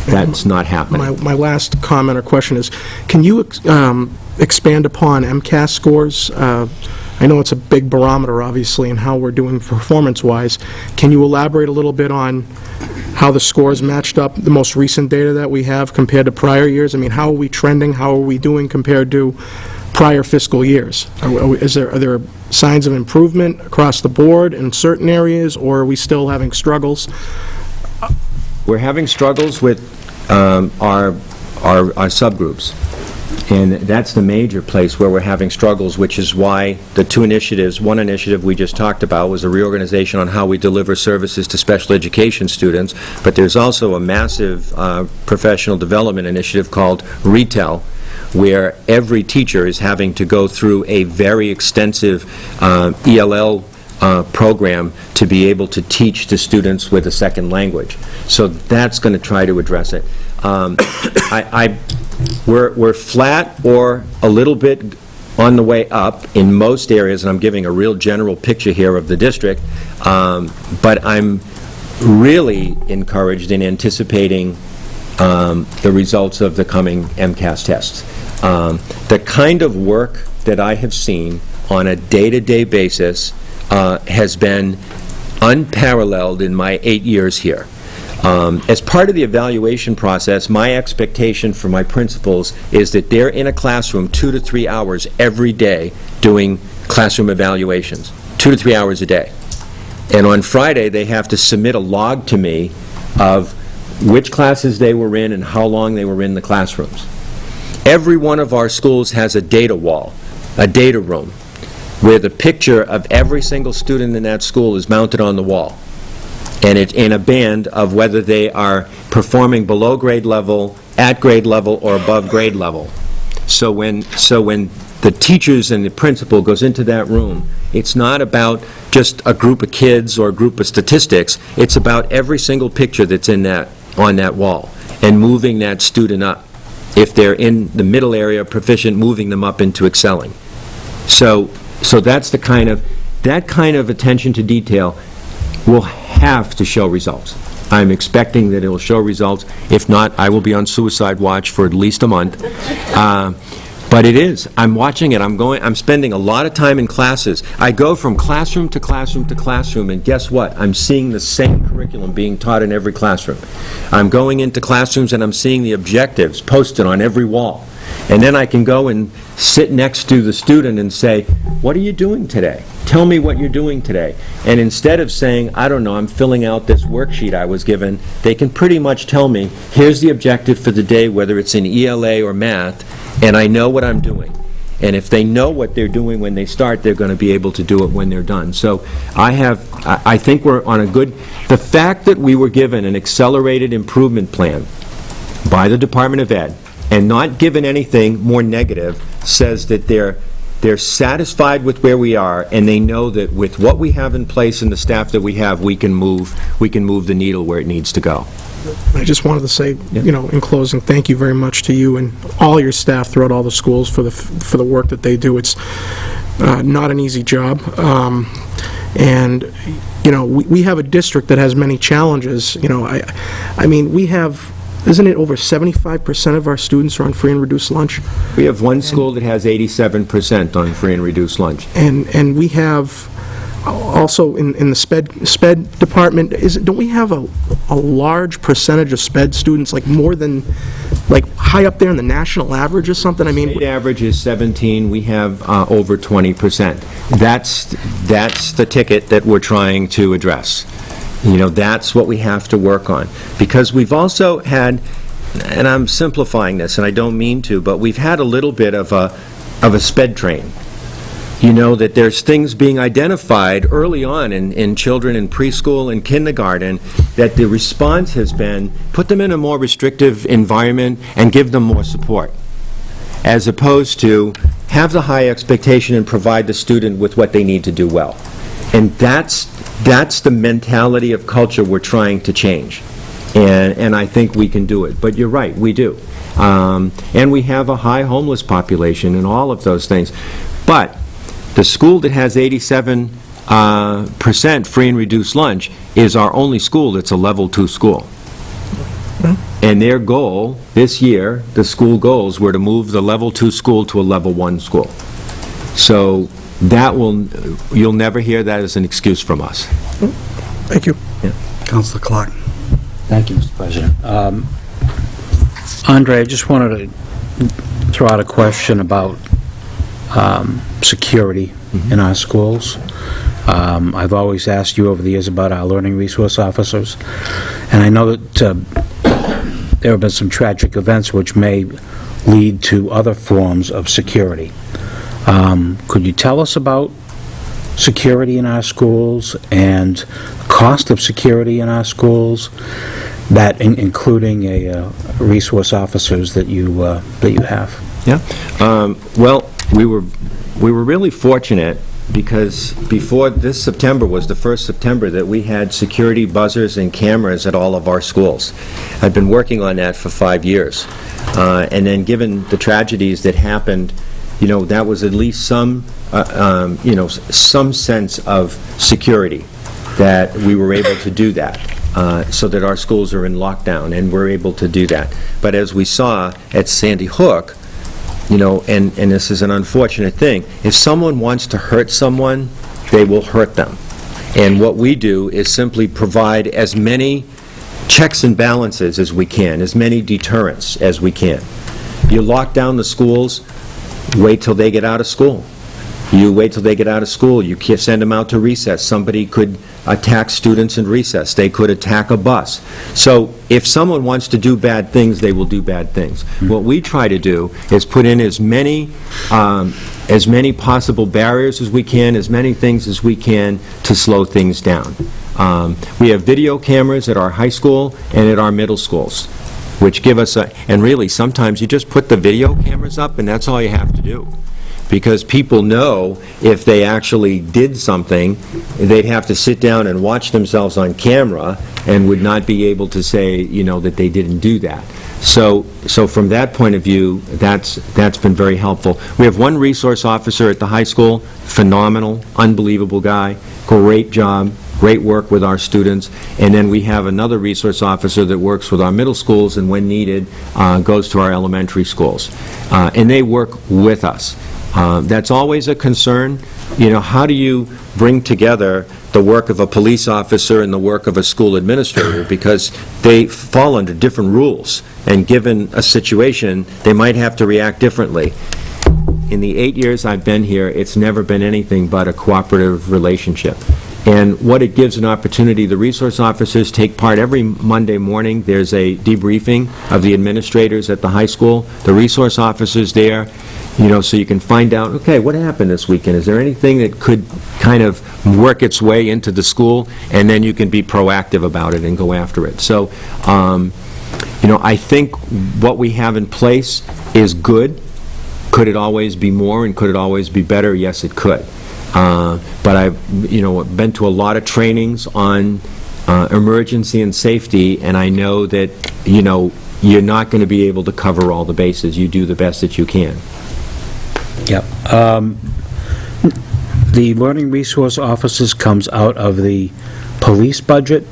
That's not happening. My last comment or question is, can you expand upon MCAS scores? I know it's a big barometer, obviously, in how we're doing performance-wise. Can you elaborate a little bit on how the scores matched up, the most recent data that we have compared to prior years? How are we trending? How are we doing compared to prior fiscal years? Are there signs of improvement across the board in certain areas, or are we still having struggles? We're having struggles with our subgroups, and that's the major place where we're having struggles, which is why the two initiatives, one initiative we just talked about was a reorganization on how we deliver services to special education students, but there's also a massive professional development initiative called Retail, where every teacher is having to go through a very extensive ELL program to be able to teach to students with a second language. So that's going to try to address it. We're flat or a little bit on the way up in most areas, and I'm giving a real general picture here of the district, but I'm really encouraged in anticipating the results of the coming MCAS tests. The kind of work that I have seen on a day-to-day basis has been unparalleled in my 8 years here. As part of the evaluation process, my expectation for my principals is that they're in a classroom 2 to 3 hours every day doing classroom evaluations, 2 to 3 hours a day. And on Friday, they have to submit a log to me of which classes they were in and how long they were in the classrooms. Every one of our schools has a data wall, a data room, where the picture of every single student in that school is mounted on the wall. And it's in a band of whether they are performing below grade level, at grade level, or above grade level. So when the teachers and the principal goes into that room, it's not about just a group of kids or a group of statistics. It's about every single picture that's in on that wall and moving that student up. If they're in the middle area proficient, moving them up into excelling. So that's that kind of attention to detail will have to show results. I'm expecting that it will show results. If not, I will be on suicide watch for at least a month. But it is. I'm watching it. I'm spending a lot of time in classes. I go from classroom to classroom to classroom, and guess what? I'm seeing the same curriculum being taught in every classroom. I'm going into classrooms and I'm seeing the objectives posted on every wall. And then I can go and sit next to the student and say, what are you doing today? Tell me what you're doing today. And instead of saying, I don't know, I'm filling out this worksheet I was given, they can pretty much tell me, here's the objective for the day, whether it's in ELA or math, and I know what I'm doing. And if they know what they're doing when they start, they're going to be able to do it when they're done. So I think we're on a good, the fact that we were given an accelerated improvement plan by the Department of Ed and not given anything more negative says that they're satisfied with where we are, and they know that with what we have in place and the staff that we have, we can move the needle where it needs to go. I just wanted to say, in closing, thank you very much to you and all your staff throughout all the schools for the work that they do. It's not an easy job. And, we have a district that has many challenges. I mean, we have, isn't it over 75% of our students are on free and reduced lunch? We have one school that has 87% on free and reduced lunch. And we have also in the SPED department, don't we have a large percentage of SPED students, like more than, like high up there in the national average or something? I mean, state average is 17. We have over 20%. That's the ticket that we're trying to address. That's what we have to work on. Because we've also had, and I'm simplifying this, and I don't mean to, but we've had a little bit of a SPED train. That there's things being identified early on in children in preschool and kindergarten, that the response has been, put them in a more restrictive environment and give them more support, as opposed to have the high expectation and provide the student with what they need to do well. And that's the mentality of culture we're trying to change. And I think we can do it. But you're right, we do. And we have a high homeless population and all of those things. But the school that has 87% free and reduced lunch is our only school that's a level 2 school. And their goal this year, the school goals, were to move the level 2 school to a level 1 school. So you'll never hear that as an excuse from us. Thank you. Yeah. Councilor Clark. Thank you, Mr. President. Andre, I just wanted to throw out a question about security in our schools. I've always asked you over the years about our learning resource officers, and I know that there have been some tragic events which may lead to other forms of security. Could you tell us about security in our schools and cost of security in our schools, that including resource officers that you have? Yeah. Well, we were really fortunate because before this September was the first September that we had security buzzers and cameras at all of our schools. I've been working on that for 5 years. And then given the tragedies that happened, that was at least some sense of security that we were able to do that, so that our schools are in lockdown and we're able to do that. But as we saw at Sandy Hook, and this is an unfortunate thing, if someone wants to hurt someone, they will hurt them. And what we do is simply provide as many checks and balances as we can, as many deterrents as we can. You lock down the schools, wait till they get out of school. You wait till they get out of school. You can't send them out to recess. Somebody could attack students in recess. They could attack a bus. So if someone wants to do bad things, they will do bad things. What we try to do is put in as many possible barriers as we can, as many things as we can to slow things down. We have video cameras at our high school and at our middle schools, which give us and really sometimes you just put the video cameras up and that's all you have to do. Because people know if they actually did something, they'd have to sit down and watch themselves on camera and would not be able to say, that they didn't do that. So from that point of view, that's been very helpful. We have one resource officer at the high school, phenomenal, unbelievable guy, great job, great work with our students. And then we have another resource officer that works with our middle schools and when needed goes to our elementary schools. And they work with us. That's always a concern. How do you bring together the work of a police officer and the work of a school administrator, because they fall under different rules, and given a situation, they might have to react differently. In the 8 years I've been here, it's never been anything but a cooperative relationship. And what it gives an opportunity, the resource officers take part every Monday morning. There's a debriefing of the administrators at the high school. The resource officers there so you can find out, okay, what happened this weekend? Is there anything that could kind of work its way into the school? And then you can be proactive about it and go after it. So, I think what we have in place is good. Could it always be more, and could it always be better? Yes, it could. But I've, been to a lot of trainings on emergency and safety, and I know that, you're not going to be able to cover all the bases. You do the best that you can. Yep. The learning resource officers comes out of the police budget?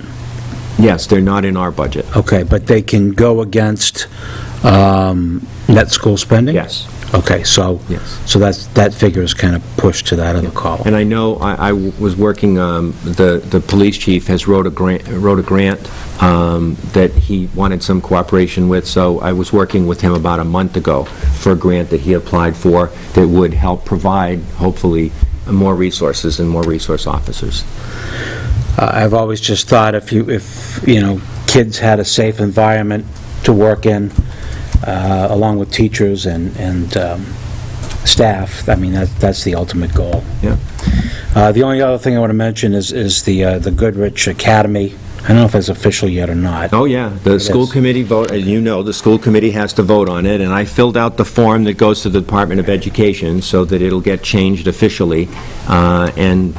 Yes, they're not in our budget. Okay, but they can go against net school spending? Yes. Okay, so Yes. so that figure is kind of pushed to that other column. And I know I was working, the police chief has wrote a grant that he wanted some cooperation with, so I was working with him about a month ago for a grant that he applied for that would help provide, hopefully, more resources and more resource officers. I've always just thought if kids had a safe environment to work in, along with teachers and staff, I mean, that's the ultimate goal. Yeah. The only other thing I want to mention is the Goodrich Academy. I don't know if it's official yet or not. Oh, yeah, the school committee vote, as you know, the school committee has to vote on it, and I filled out the form that goes to the Department of Education so that it'll get changed officially, and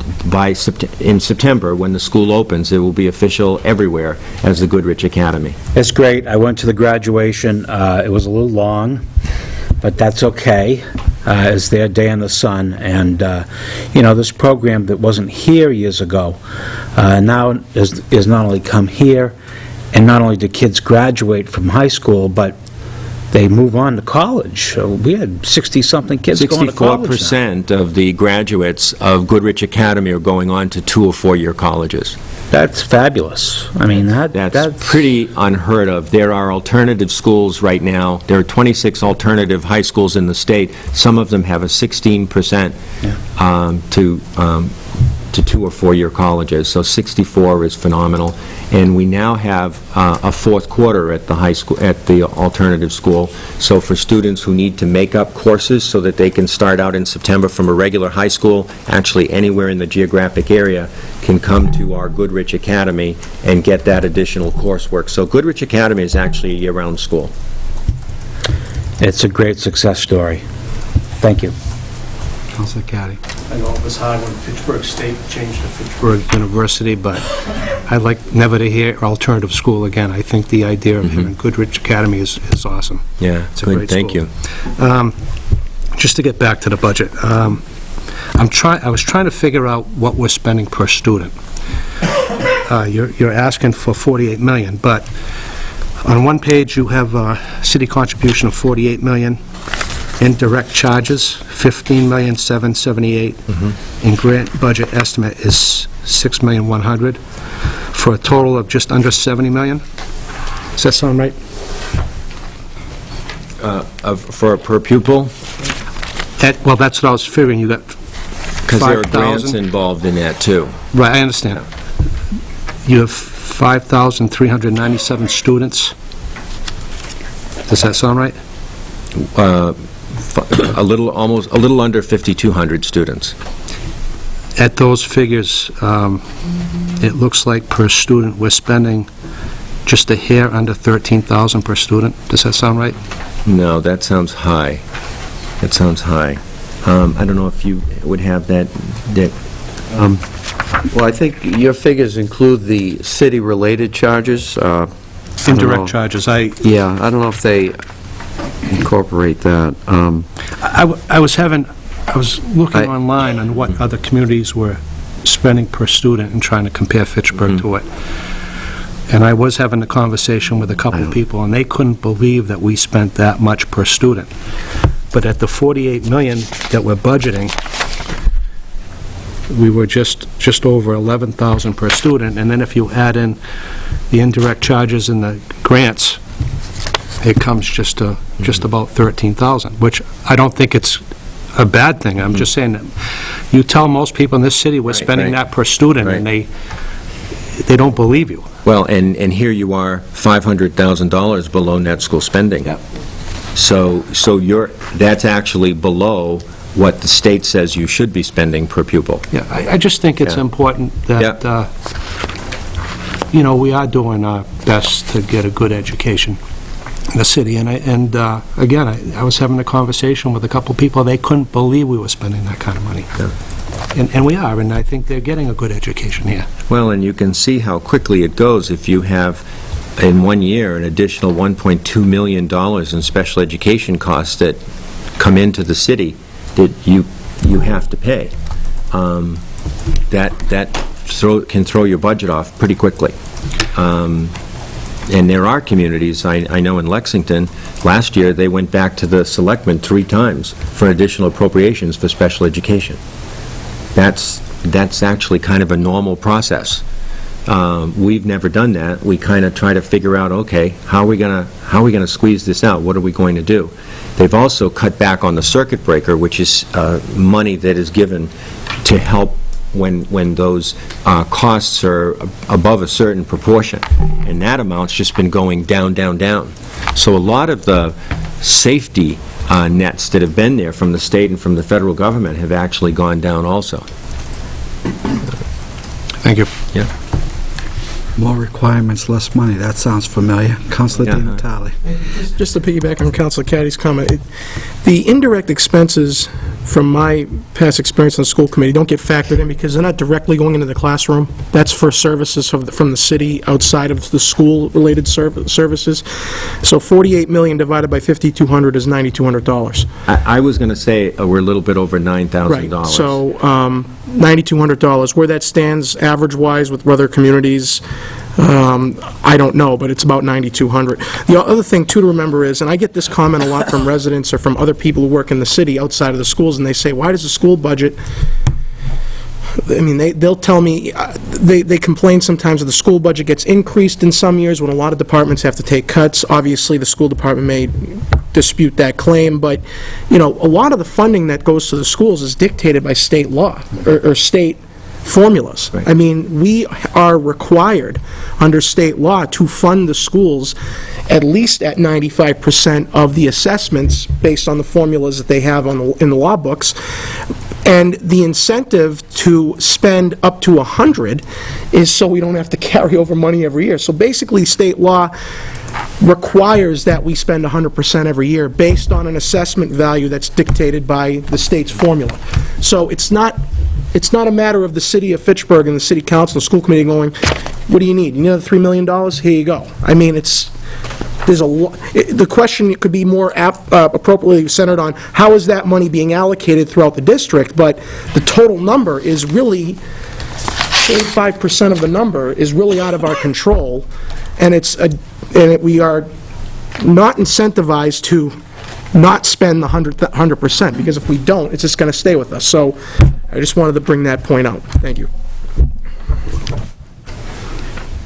in September, when the school opens, it will be official everywhere as the Goodrich Academy. It's great. I went to the graduation. It was a little long, but that's okay. It's their day in the sun, and this program that wasn't here years ago now is not only come here, and not only do kids graduate from high school, but they move on to college. So we had 60-something kids going to college now. 64% of the graduates of Goodrich Academy are going on to 2- or 4-year colleges. That's fabulous. I mean, That's pretty unheard of. There are alternative schools right now. There are 26 alternative high schools in the state. Some of them have a 16% to 2- or 4-year colleges. So 64 is phenomenal. And we now have a fourth quarter at the high school, at the alternative school. So for students who need to make up courses so that they can start out in September from a regular high school, actually anywhere in the geographic area, can come to our Goodrich Academy and get that additional coursework. So Goodrich Academy is actually a year-round school. It's a great success story. Thank you. Councilor Caddy. I know it was hard when Fitchburg State changed to Fitchburg University, but I'd like never to hear alternative school again. I think the idea of having Goodrich Academy is awesome. Yeah, It's a good, great thank school. you. Just to get back to the budget, I was trying to figure out what we're spending per student. You're asking for $48 million, but on one page you have a city contribution of $48 million, indirect charges $15,778,000, and grant budget estimate is $6,100,000, for a total of just under $70 million. Does that sound right? For per pupil? Well, that's what I was figuring. You got Because there are grants 5,000. involved in that, too. Right, I understand. You have 5,397 students. Does that sound right? A little under 5,200 students. At those figures, it looks like per student, we're spending just a hair under $13,000 per student. Does that sound right? No, that sounds high. That sounds high. I don't know if you would have that, Dick. Well, I think your figures include the city-related charges. I don't know. Indirect charges. Yeah, I don't know if they incorporate that. I was looking online on what other communities were spending per student and trying to compare Fitchburg to it. And I was having a conversation with a couple of people, and they couldn't believe that we spent that much per student. But at the $48 million that we're budgeting, we were just over $11,000 per student, and then if you add in the indirect charges and the grants, it comes just about $13,000, which I don't think it's a bad thing. I'm just saying that you tell most people in this city we're spending that per student, and they don't believe you. Well, and here you are, $500,000 below net school spending. So that's actually below what the state says you should be spending per pupil. Yeah, I just think it's Yeah. important that, we are doing our best to get a good education in the city. And again, I was having a conversation with a couple people, they couldn't believe we were spending that kind of money. And we are, and I think they're getting a good education here. Well, and you can see how quickly it goes if you have, in 1 year, an additional $1.2 million in special education costs that come into the city that you have to pay. That can throw your budget off pretty quickly. And there are communities, I know in Lexington, last year, they went back to the selectmen 3 times for additional appropriations for special education. That's actually kind of a normal process. We've never done that. We kind of try to figure out, okay, how are we gonna squeeze this out? What are we going to do? They've also cut back on the circuit breaker, which is money that is given to help when those costs are above a certain proportion. And that amount's just been going down, down, down. So a lot of the safety nets that have been there from the state and from the federal government have actually gone down also. Thank you. Yeah. More requirements, less money. That sounds familiar. Councilor Di Natale. Just to piggyback on Councilor Caddy's comment, the indirect expenses, from my past experience on the school committee, don't get factored in because they're not directly going into the classroom. That's for services from the city outside of the school-related services. So $48 million divided by $5,200 is $9,200. I was going to say we're a little bit over $9,000. Right, so $9,200. Where that stands average-wise with other communities, I don't know, but it's about $9,200. The other thing, too, to remember is, and I get this comment a lot from residents or from other people who work in the city outside of the schools, and they say, why does the school budget... I mean, they'll tell me, they complain sometimes that the school budget gets increased in some years when a lot of departments have to take cuts. Obviously, the school department may dispute that claim, but, a lot of the funding that goes to the schools is dictated by state law, or state formulas. Right. I mean, we are required under state law to fund the schools at least at 95% of the assessments based on the formulas that they have in the law books. And the incentive to spend up to 100 is so we don't have to carry over money every year. So basically, state law requires that we spend 100% every year based on an assessment value that's dictated by the state's formula. So it's not a matter of the city of Fitchburg and the city council, the school committee going, what do you need? You need another $3 million? Here you go. I mean, the question could be more appropriately centered on how is that money being allocated throughout the district, but the total number is really, 85% of the number is really out of our control, and we are not incentivized to not spend the 100%, because if we don't, it's just going to stay with us. So I just wanted to bring that point out. Thank you.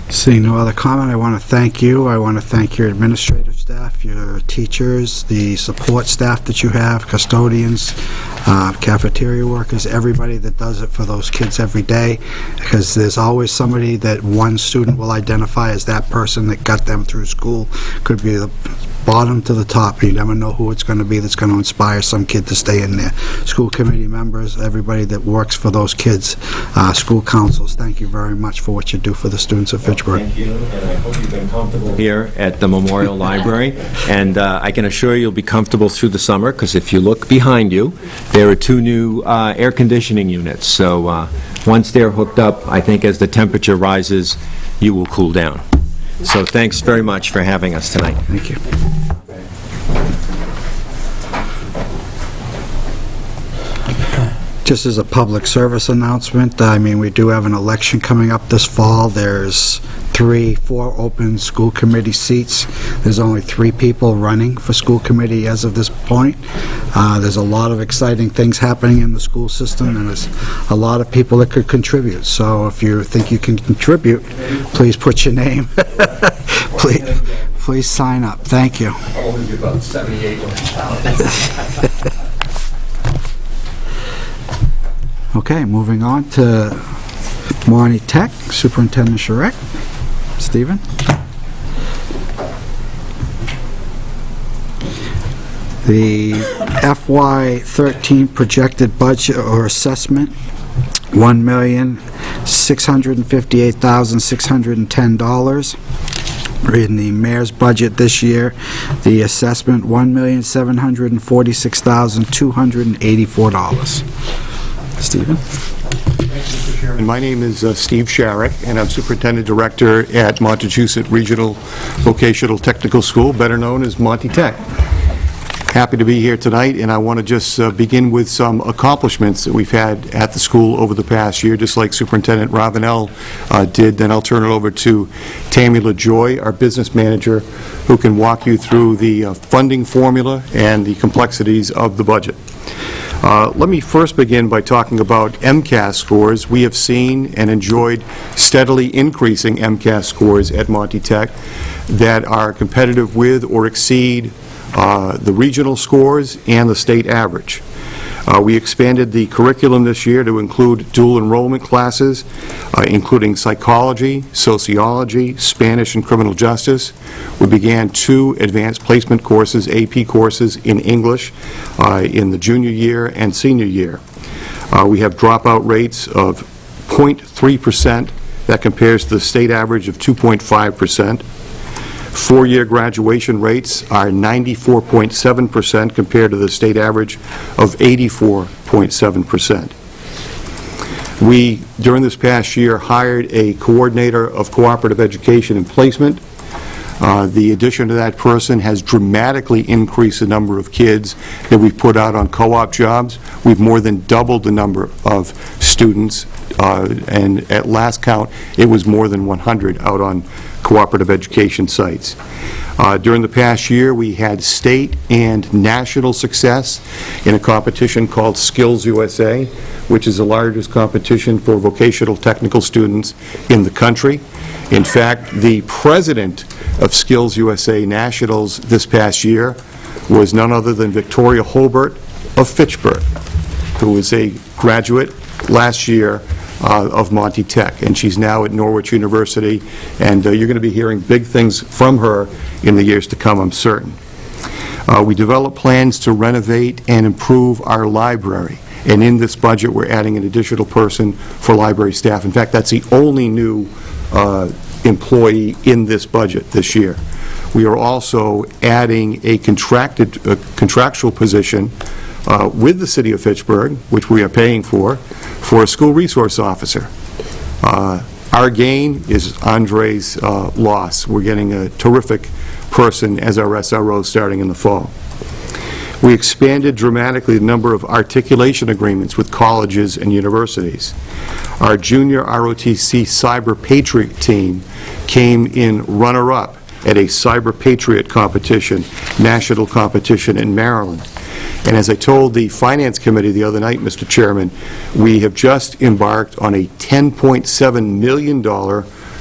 Seeing no other comment, I want to thank you. I want to thank your administrative staff, your teachers, the support staff that you have, custodians, cafeteria workers, everybody that does it for those kids every day, because there's always somebody that one student will identify as that person that got them through school. Could be the bottom to the top. You never know who it's going to be that's going to inspire some kid to stay in there. School committee members, everybody that works for those kids, school councils, thank you very much for what you do for the students of Fitchburg. Thank you, and I hope you've been comfortable here at the Memorial Library, and I can assure you you'll be comfortable through the summer, because if you look behind you, there are 2 new air conditioning units, so once they're hooked up, I think as the temperature rises, you will cool down. So thanks very much for having us tonight. Thank you. Just as a public service announcement, I mean, we do have an election coming up this fall. There's 4 open school committee seats. There's only 3 people running for school committee as of this point. There's a lot of exciting things happening in the school system, and there's a lot of people that could contribute. So if you think you can contribute, please put your name. Please sign up. Thank you. Only about 78 Okay, moving on to Monty Tech, Superintendent Charette. Stephen? The FY14 projected budget or assessment, $1,658,610. In the mayor's budget this year, the assessment, $1,746,284. Stephen? And my name is Steve Sharrock, and I'm Superintendent Director at Montechusett Regional Vocational Technical School, better known as Monty Tech. Happy to be here tonight, and I want to just begin with some accomplishments that we've had at the school over the past year, just like Superintendent Ravenel did. Then I'll turn it over to Tammy LaJoy, our business manager, who can walk you through the funding formula and the complexities of the budget. Let me first begin by talking about MCAS scores. We have seen and enjoyed steadily increasing MCAS scores at Monty Tech that are competitive with or exceed the regional scores and the state average. We expanded the curriculum this year to include dual enrollment classes, including psychology, sociology, Spanish, and criminal justice. We began 2 advanced placement courses, AP courses, in English in the junior year and senior year. We have dropout rates of 0.3%. That compares to the state average of 2.5%. 4-year graduation rates are 94.7% compared to the state average of 84.7%. We, during this past year, hired a coordinator of cooperative education and placement. The addition to that person has dramatically increased the number of kids that we've put out on co-op jobs. We've more than doubled the number of students, and at last count, it was more than 100 out on cooperative education sites. During the past year, we had state and national success in a competition called Skills USA, which is the largest competition for vocational technical students in the country. In fact, the president of Skills USA Nationals this past year was none other than Victoria Holbert of Fitchburg, who was a graduate last year of Monty Tech, and she's now at Norwich University, and you're going to be hearing big things from her in the years to come, I'm certain. We developed plans to renovate and improve our library, and in this budget we're adding an additional person for library staff. In fact, that's the only new employee in this budget this year. We are also adding a contractual position with the City of Fitchburg, which we are paying for a school resource officer. Our gain is Andre's loss. We're getting a terrific person as our SRO starting in the fall. We expanded dramatically the number of articulation agreements with colleges and universities. Our junior ROTC Cyber Patriot team came in runner-up at a Cyber Patriot competition, national competition in Maryland. And as I told the Finance Committee the other night, Mr. Chairman, we have just embarked on a $10.7 million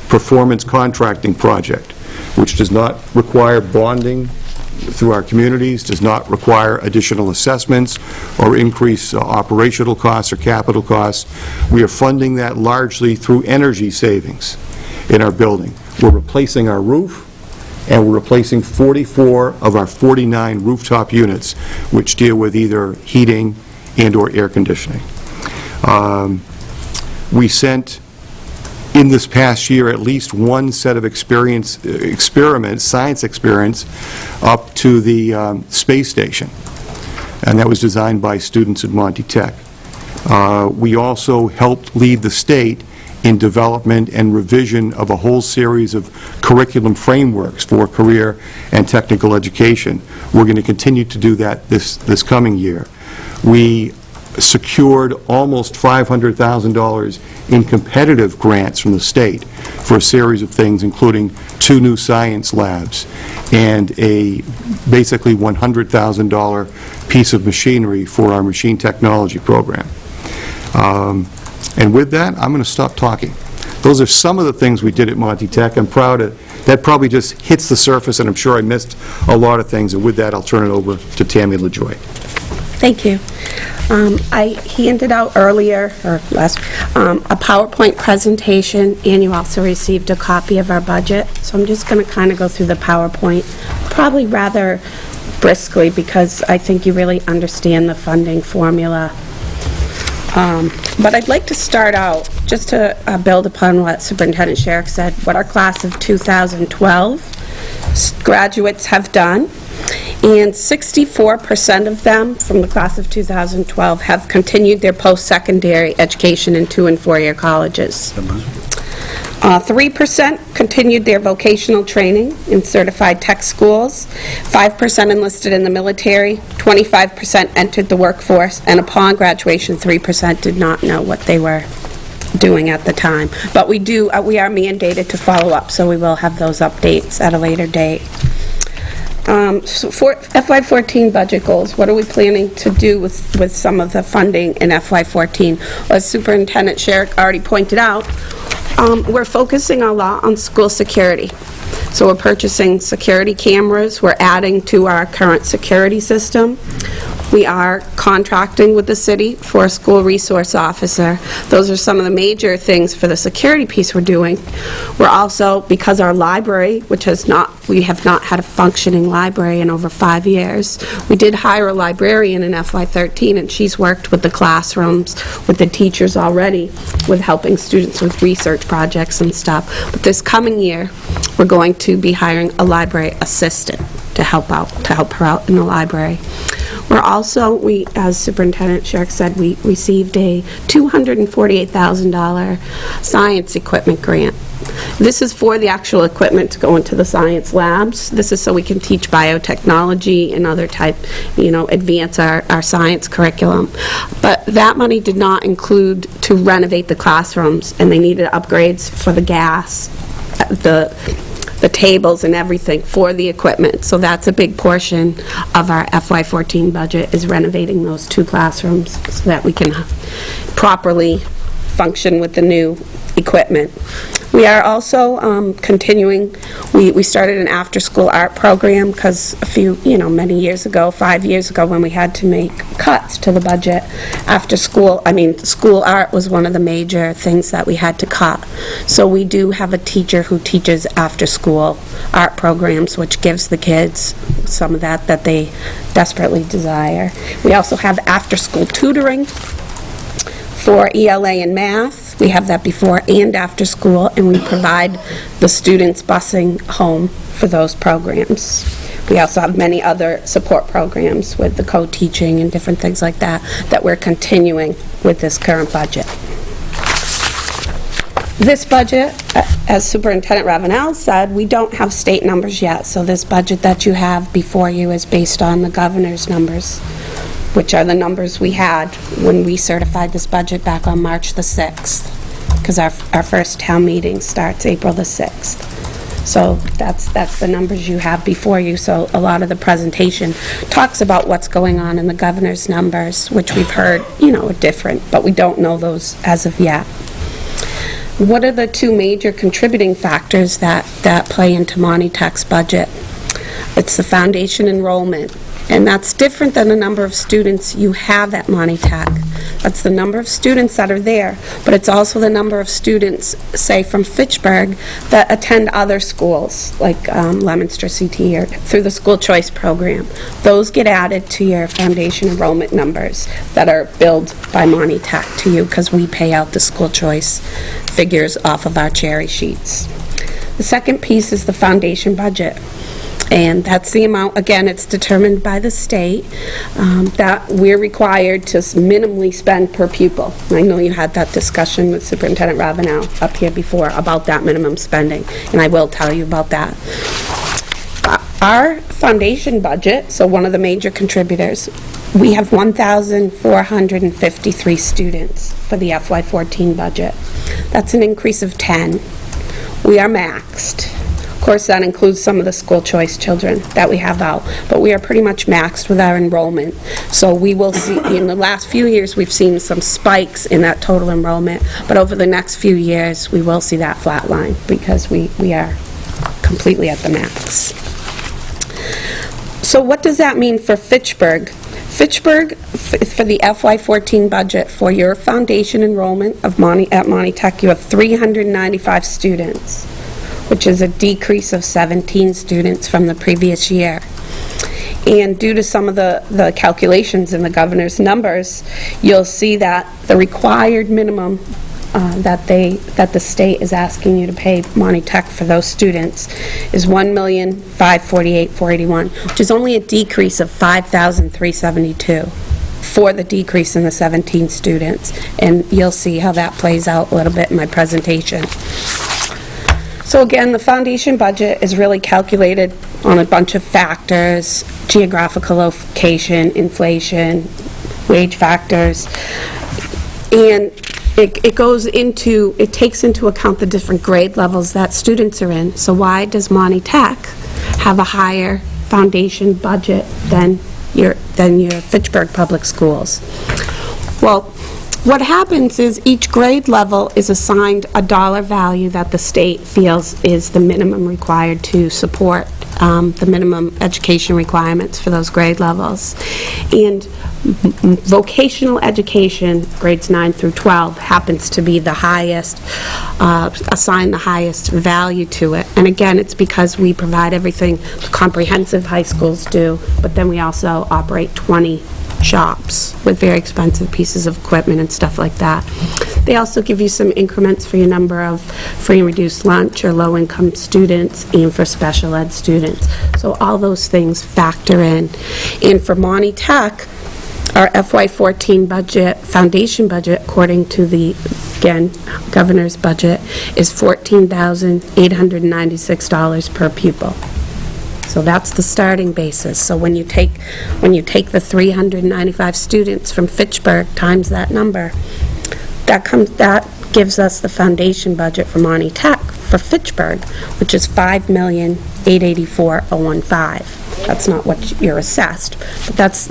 performance contracting project, which does not require bonding through our communities, does not require additional assessments or increase operational costs or capital costs. We are funding that largely through energy savings in our building. We're replacing our roof, and we're replacing 44 of our 49 rooftop units, which deal with either heating and or air conditioning. We sent, in this past year, at least one set of science experiments, up to the space station, and that was designed by students at Monty Tech. We also helped lead the state in development and revision of a whole series of curriculum frameworks for career and technical education. We're going to continue to do that this coming year. We secured almost $500,000 in competitive grants from the state for a series of things, including 2 new science labs and a basically $100,000 piece of machinery for our machine technology program. And with that, I'm going to stop talking. Those are some of the things we did at Monty Tech. I'm proud of that. Probably just hits the surface, and I'm sure I missed a lot of things. And with that, I'll turn it over to Tammy LaJoy. Thank you. I handed out earlier, or last, a PowerPoint presentation, and you also received a copy of our budget. So I'm just going to kind of go through the PowerPoint, probably rather briskly because I think you really understand the funding formula. But I'd like to start out, just to build upon what Superintendent Sherrick said, what our class of 2012 graduates have done, and 64% of them from the class of 2012 have continued their post-secondary education in 2- and 4-year colleges. 3% continued their vocational training in certified tech schools, 5% enlisted in the military, 25% entered the workforce, and upon graduation, 3% did not know what they were doing at the time. But we are mandated to follow up, so we will have those updates at a later date. So for FY14 budget goals, what are we planning to do with some of the funding in FY14? As Superintendent Sherrick already pointed out, we're focusing a lot on school security. So we're purchasing security cameras, we're adding to our current security system. We are contracting with the city for a school resource officer. Those are some of the major things for the security piece we're doing. We're also, because our library, we have not had a functioning library in over 5 years, we did hire a librarian in FY13, and she's worked with the classrooms, with the teachers already, with helping students with research projects and stuff. But this coming year, we're going to be hiring a library assistant to help her out in the library. We're also, as Superintendent Sherrick said, we received a $248,000 science equipment grant. This is for the actual equipment to go into the science labs. This is so we can teach biotechnology and other type, advance our science curriculum. But that money did not include to renovate the classrooms, and they needed upgrades for the gas, the tables and everything for the equipment. So that's a big portion of our FY14 budget, is renovating those 2 classrooms so that we can properly function with the new equipment. We are also continuing, we started an after-school art program because many years ago, 5 years ago, when we had to make cuts to the budget, school art was one of the major things that we had to cut. So we do have a teacher who teaches after-school art programs, which gives the kids some of that they desperately desire. We also have after-school tutoring for ELA and math. We have that before and after school, and we provide the students busing home for those programs. We also have many other support programs with the co-teaching and different things like that we're continuing with this current budget. This budget, as Superintendent Ravenel said, we don't have state numbers yet, so this budget that you have before you is based on the governor's numbers, which are the numbers we had when we certified this budget back on March the 6th, because our first town meeting starts April the 6th. So that's the numbers you have before you. So a lot of the presentation talks about what's going on in the governor's numbers, which we've heard, are different, but we don't know those as of yet. What are the 2 major contributing factors that play into Monty Tech's budget? It's the foundation enrollment. And that's different than the number of students you have at Monty Tech. That's the number of students that are there, but it's also the number of students, say, from Fitchburg that attend other schools, like Leominster CT or through the school choice program. Those get added to your foundation enrollment numbers that are billed by Monty Tech to you, because we pay out the school choice figures off of our cherry sheets. The second piece is the foundation budget. And that's the amount, again, it's determined by the state, that we're required to minimally spend per pupil. I know you had that discussion with Superintendent Ravenel up here before about that minimum spending, and I will tell you about that. Our foundation budget, so one of the major contributors, we have 1,453 students for the FY14 budget. That's an increase of 10. We are maxed. Of course, that includes some of the school choice children that we have out, but we are pretty much maxed with our enrollment. So we will see, in the last few years, we've seen some spikes in that total enrollment, but over the next few years, we will see that flat line because we are completely at the max. So what does that mean for Fitchburg? Fitchburg, for the FY14 budget, for your foundation enrollment at Monty Tech, you have 395 students, which is a decrease of 17 students from the previous year. And due to some of the calculations in the governor's numbers, you'll see that the required minimum that the state is asking you to pay Monty Tech for those students is $1,548,481, which is only a decrease of $5,372 for the decrease in the 17 students. And you'll see how that plays out a little bit in my presentation. So again, the foundation budget is really calculated on a bunch of factors: geographical location, inflation, wage factors, and it takes into account the different grade levels that students are in. So why does Monty Tech have a higher foundation budget than your Fitchburg Public Schools? Well, what happens is each grade level is assigned a dollar value that the state feels is the minimum required to support the minimum education requirements for those grade levels. And vocational education, grades 9 through 12, happens to be the highest, assigned the highest value to it. And again, it's because we provide everything the comprehensive high schools do, but then we also operate 20 shops with very expensive pieces of equipment and stuff like that. They also give you some increments for your number of free and reduced lunch or low-income students and for special ed students. So all those things factor in. And for Monty Tech, our FY14 budget, foundation budget, according to the, again, governor's budget, is $14,896 per pupil. So that's the starting basis. So when you take the 395 students from Fitchburg times that number, that gives us the foundation budget for Monty Tech for Fitchburg, which is $5,884,015. That's not what you're assessed, but that's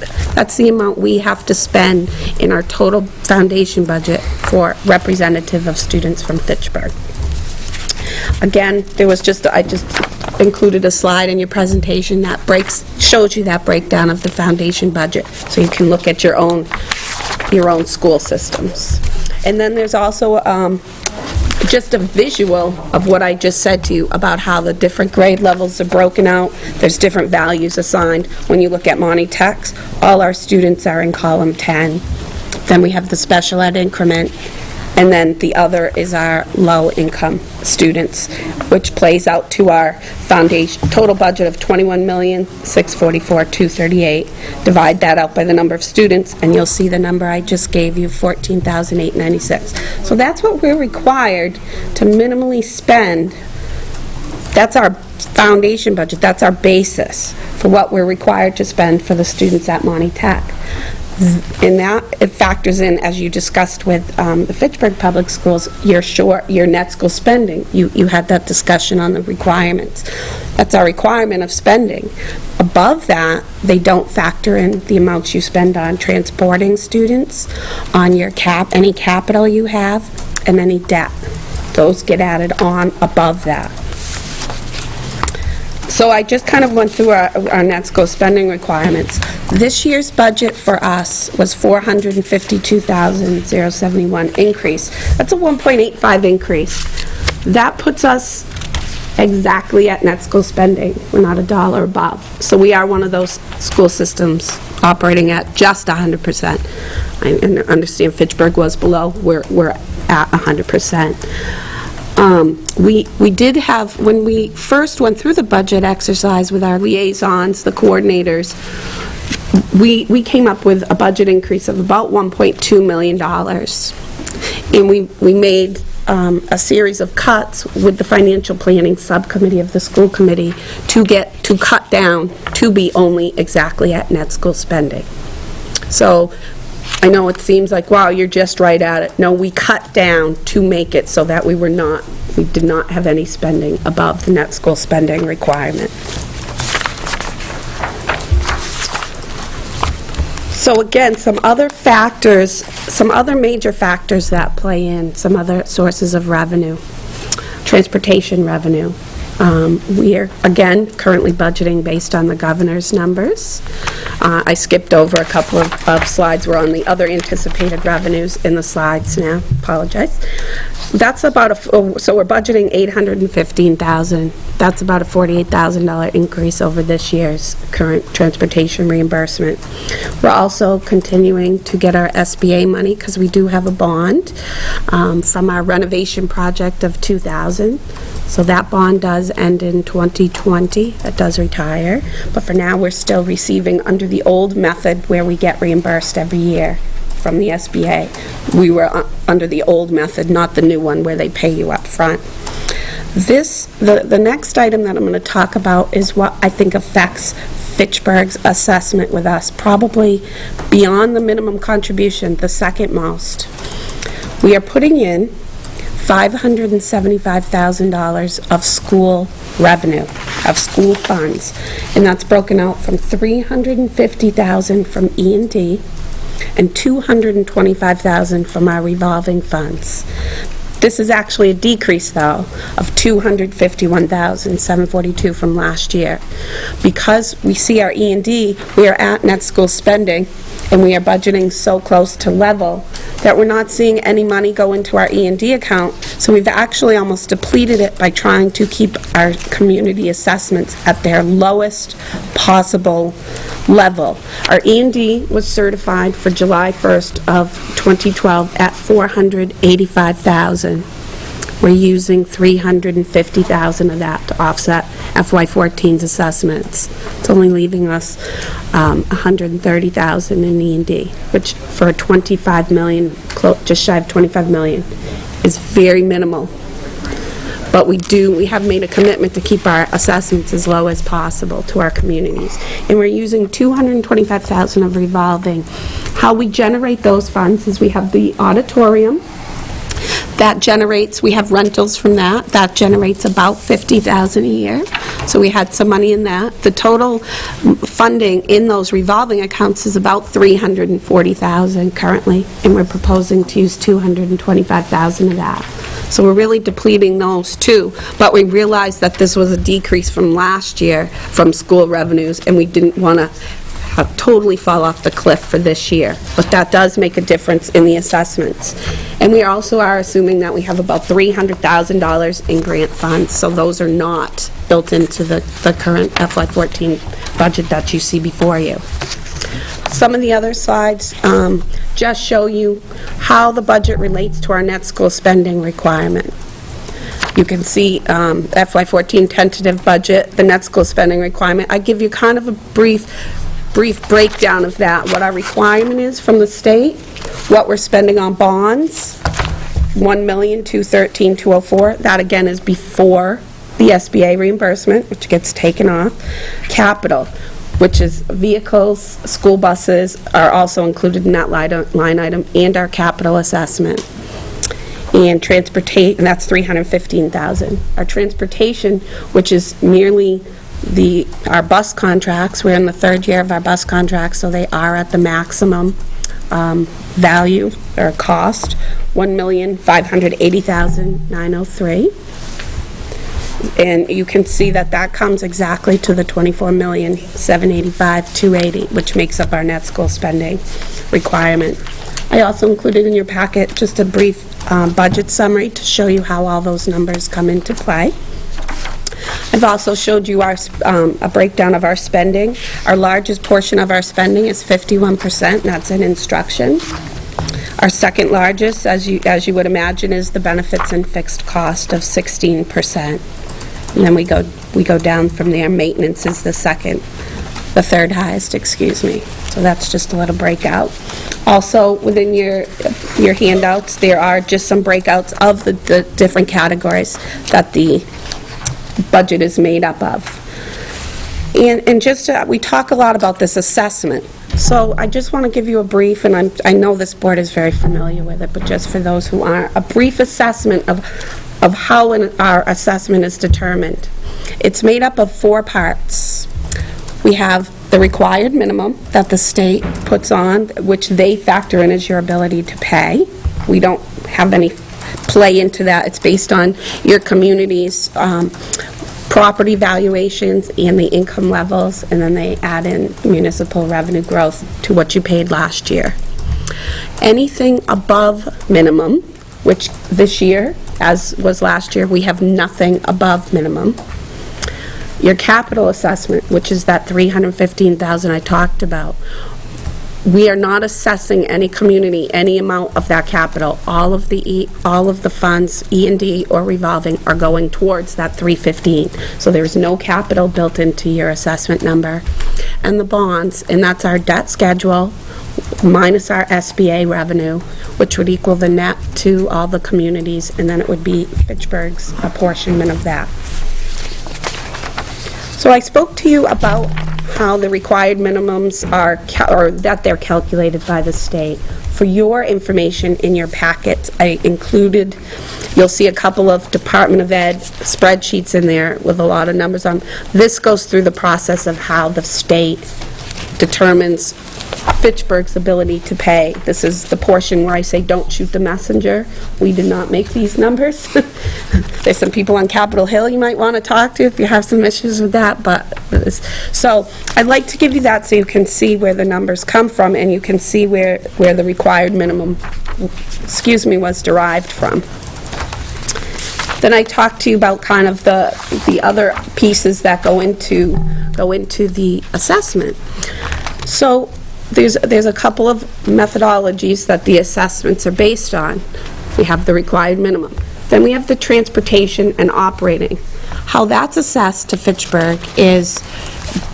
the amount we have to spend in our total foundation budget for representative of students from Fitchburg. Again, I just included a slide in your presentation that shows you that breakdown of the foundation budget, so you can look at your own school systems. And then there's also just a visual of what I just said to you about how the different grade levels are broken out. There's different values assigned. When you look at Monty Tech, all our students are in column 10. Then we have the special ed increment, and then the other is our low-income students, which plays out to our foundation total budget of $21,644,238. Divide that out by the number of students, and you'll see the number I just gave you, $14,896. So that's what we're required to minimally spend. That's our foundation budget. That's our basis for what we're required to spend for the students at Monty Tech. And that, it factors in, as you discussed with the Fitchburg Public Schools, your net school spending. You had that discussion on the requirements. That's our requirement of spending. Above that, they don't factor in the amounts you spend on transporting students, on your any capital you have, and any debt. Those get added on above that. So I just kind of went through our net school spending requirements. This year's budget for us was $452,071 increase. That's a 1.85 increase. That puts us exactly at net school spending. We're not a dollar above. So we are one of those school systems operating at just 100%. I understand Fitchburg was below. We're at 100%. We did have, when we first went through the budget exercise with our liaisons, the coordinators, we came up with a budget increase of about $1.2 million. And we made a series of cuts with the financial planning subcommittee of the school committee to cut down to be only exactly at net school spending. So I know it seems like, wow, you're just right at it. No, we cut down to make it so that we did not have any spending above the net school spending requirement. So again, some other major factors that play in, some other sources of revenue. Transportation revenue. We are, again, currently budgeting based on the governor's numbers. I skipped over a couple of slides. We're on the other anticipated revenues in the slides now. Apologize. That's about so we're budgeting $815,000. That's about a $48,000 increase over this year's current transportation reimbursement. We're also continuing to get our SBA money because we do have a bond from our renovation project of $2,000. So that bond does end in 2020. It does retire. But for now, we're still receiving under the old method where we get reimbursed every year from the SBA. We were under the old method, not the new one where they pay you up front. The next item that I'm going to talk about is what I think affects Fitchburg's assessment with us, probably beyond the minimum contribution, the second most. We are putting in $575,000 of school revenue, of school funds, and that's broken out from $350,000 from E&D and $225,000 from our revolving funds. This is actually a decrease, though, of $251,742 from last year. Because we see our E&D, we are at net school spending, and we are budgeting so close to level that we're not seeing any money go into our E&D account, so we've actually almost depleted it by trying to keep our community assessments at their lowest possible level. Our E&D was certified for July 1st of 2012 at $485,000. We're using $350,000 of that to offset FY14's assessments. It's only leaving us $130,000 in E&D, which for a $25 million, just shy of $25 million, is very minimal. But we have made a commitment to keep our assessments as low as possible to our communities. And we're using $225,000 of revolving. How we generate those funds is we have the auditorium. That generates, we have rentals from that. That generates about $50,000 a year. So we had some money in that. The total funding in those revolving accounts is about $340,000 currently, and we're proposing to use $225,000 of that. So we're really depleting those too. But we realized that this was a decrease from last year from school revenues, and we didn't want to totally fall off the cliff for this year. But that does make a difference in the assessments. And we also are assuming that we have about $300,000 in grant funds, so those are not built into the current FY14 budget that you see before you. Some of the other slides just show you how the budget relates to our net school spending requirement. You can see FY14 tentative budget, the net school spending requirement. I give you kind of a brief breakdown of that, what our requirement is from the state, what we're spending on bonds, $1,213,204. That again is before the SBA reimbursement, which gets taken off. Capital, which is vehicles, school buses are also included in that line item, and our capital assessment. And transportation, that's $315,000. Our transportation, which is merely our bus contracts, we're in the third year of our bus contracts, so they are at the maximum value or cost, $1,580,903. And you can see that that comes exactly to the $24,785,280, which makes up our net school spending requirement. I also included in your packet just a brief budget summary to show you how all those numbers come into play. I've also showed you a breakdown of our spending. Our largest portion of our spending is 51%, and that's in instruction. Our second largest, as you would imagine, is the benefits and fixed cost of 16%. And then we go down from there. Maintenance is the third highest, excuse me. So that's just a little breakout. Also, within your handouts, there are just some breakouts of the different categories that the budget is made up of. And just, we talk a lot about this assessment. So I just want to give you a brief, and I know this board is very familiar with it, but just for those who aren't, a brief assessment of how our assessment is determined. It's made up of 4 parts. We have the required minimum that the state puts on, which they factor in as your ability to pay. We don't have any play into that. It's based on your community's property valuations and the income levels, and then they add in municipal revenue growth to what you paid last year. Anything above minimum which this year, as was last year, we have nothing above minimum. Your capital assessment, which is that $315,000 I talked about, we are not assessing any community any amount of that capital. All of the funds, E&D or revolving, are going towards that $315. So there's no capital built into your assessment number. And the bonds, and that's our debt schedule minus our SBA revenue, which would equal the net to all the communities, and then it would be Fitchburg's apportionment of that. So I spoke to you about how the required minimums are, or that they're calculated by the state. For your information in your packet, I included, you'll see a couple of Department of Ed spreadsheets in there with a lot of numbers on. This goes through the process of how the state determines Fitchburg's ability to pay. This is the portion where I say, don't shoot the messenger. We did not make these numbers. There's some people on Capitol Hill you might want to talk to if you have some issues with that. So I'd like to give you that so you can see where the numbers come from, and you can see where the required minimum, was derived from. Then I talked to you about kind of the other pieces that go into the assessment. So there's a couple of methodologies that the assessments are based on. We have the required minimum. Then we have the transportation and operating. How that's assessed to Fitchburg is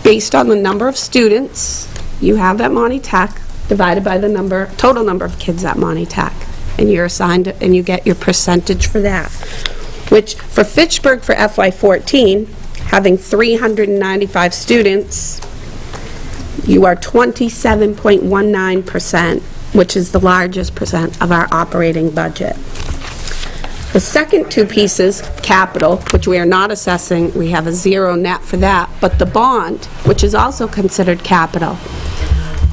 based on the number of students you have at Monty Tech divided by the total number of kids at Monty Tech. And you're assigned, and you get your percentage for that. Which, for Fitchburg, for FY14, having 395 students, you are 27.19%, which is the largest percent of our operating budget. The second two pieces, capital, which we are not assessing, we have a zero net for that, but the bond, which is also considered capital,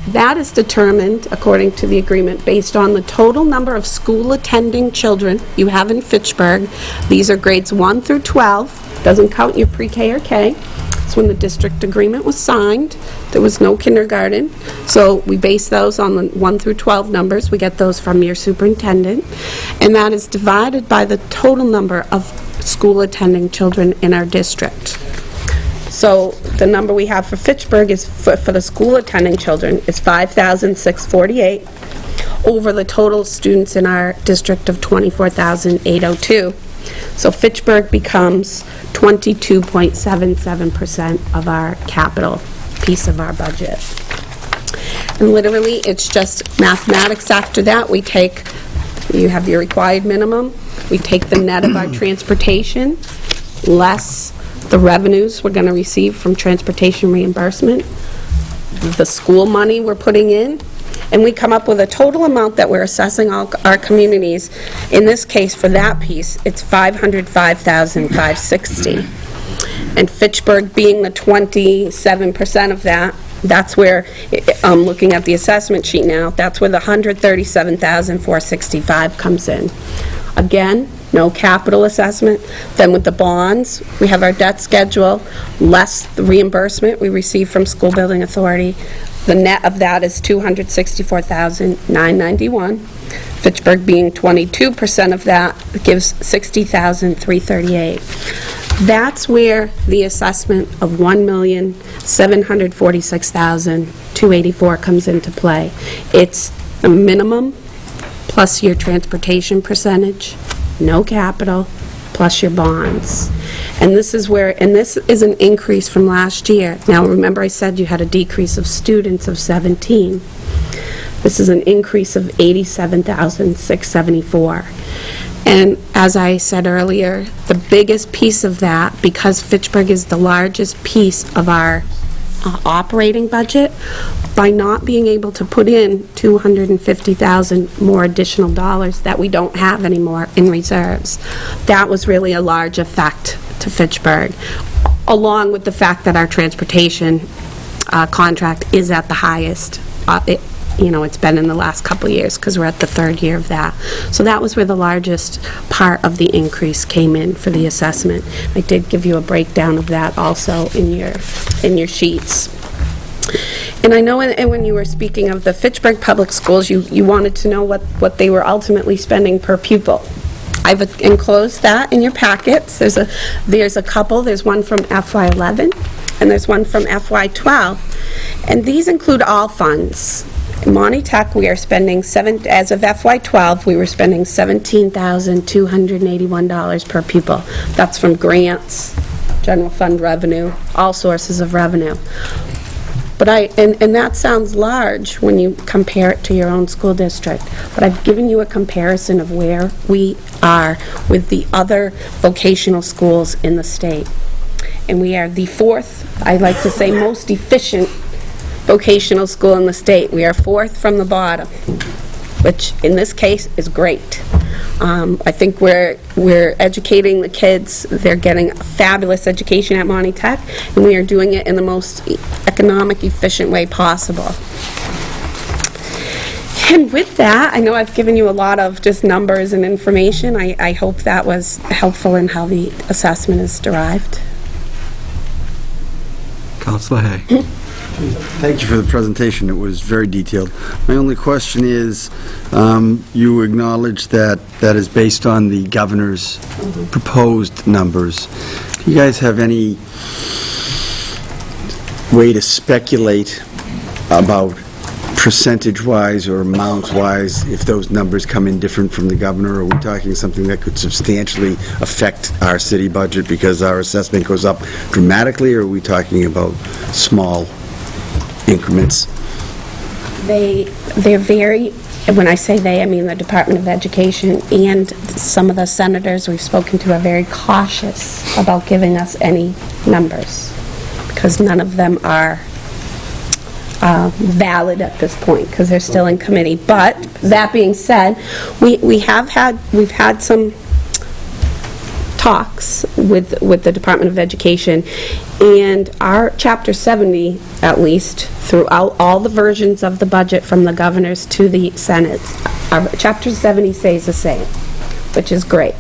that is determined, according to the agreement, based on the total number of school-attending children you have in Fitchburg. These are grades 1 through 12. Doesn't count your pre-K or K. It's when the district agreement was signed. There was no kindergarten. So we base those on the 1 through 12 numbers. We get those from your superintendent. And that is divided by the total number of school-attending children in our district. So the number we have for Fitchburg is, for the school-attending children, is 5,648 over the total students in our district of 24,802. So Fitchburg becomes 22.77% of our capital piece of our budget. And literally, it's just mathematics after that. We take, you have your required minimum, we take the net of our transportation, less the revenues we're going to receive from transportation reimbursement, the school money we're putting in, and we come up with a total amount that we're assessing all our communities. In this case, for that piece, it's $505,560. And Fitchburg being the 27% of that, that's where, I'm looking at the assessment sheet now, that's where the $137,465 comes in. Again, no capital assessment. Then with the bonds, we have our debt schedule, less the reimbursement we receive from School Building Authority. The net of that is $264,991. Fitchburg being 22% of that gives $60,338. That's where the assessment of $1,746,284 comes into play. It's a minimum plus your transportation percentage, no capital, plus your bonds. And this is where, and this is an increase from last year. Now, remember I said you had a decrease of students of 17. This is an increase of 87,674. And as I said earlier, the biggest piece of that, because Fitchburg is the largest piece of our operating budget, by not being able to put in $250,000 more additional dollars that we don't have anymore in reserves. That was really a large effect to Fitchburg, along with the fact that our transportation contract is at the highest. It's been in the last couple of years because we're at the third year of that. So that was where the largest part of the increase came in for the assessment. I did give you a breakdown of that also in your sheets. And I know when you were speaking of the Fitchburg Public Schools, you wanted to know what they were ultimately spending per pupil. I've enclosed that in your packets. There's a couple. There's one from FY11, and there's one from FY12. And these include all funds. In Monty Tech, we are spending, as of FY12, we were spending $17,281 per pupil. That's from grants, general fund revenue, all sources of revenue. But and that sounds large when you compare it to your own school district, but I've given you a comparison of where we are with the other vocational schools in the state. And we are the fourth, I'd like to say, most efficient vocational school in the state. We are fourth from the bottom, which in this case is great. I think we're educating the kids. They're getting a fabulous education at Monty Tech, and we are doing it in the most economic, efficient way possible. And with that, I know I've given you a lot of just numbers and information. I hope that was helpful in how the assessment is derived. Councilor Hay. Thank you for the presentation. It was very detailed. My only question is, you acknowledge that that is based on the governor's proposed numbers. Do you guys have any way to speculate about percentage-wise or amount-wise if those numbers come in different from the governor? Are we talking something that could substantially affect our city budget because our assessment goes up dramatically, or are we talking about small increments? They're very, when I say they, I mean the Department of Education and some of the senators we've spoken to are very cautious about giving us any numbers because none of them are valid at this point because they're still in committee. But that being said, we've had some talks with the Department of Education, and our Chapter 70, at least, throughout all the versions of the budget from the governors to the Senate, our Chapter 70 stays the same, which is great.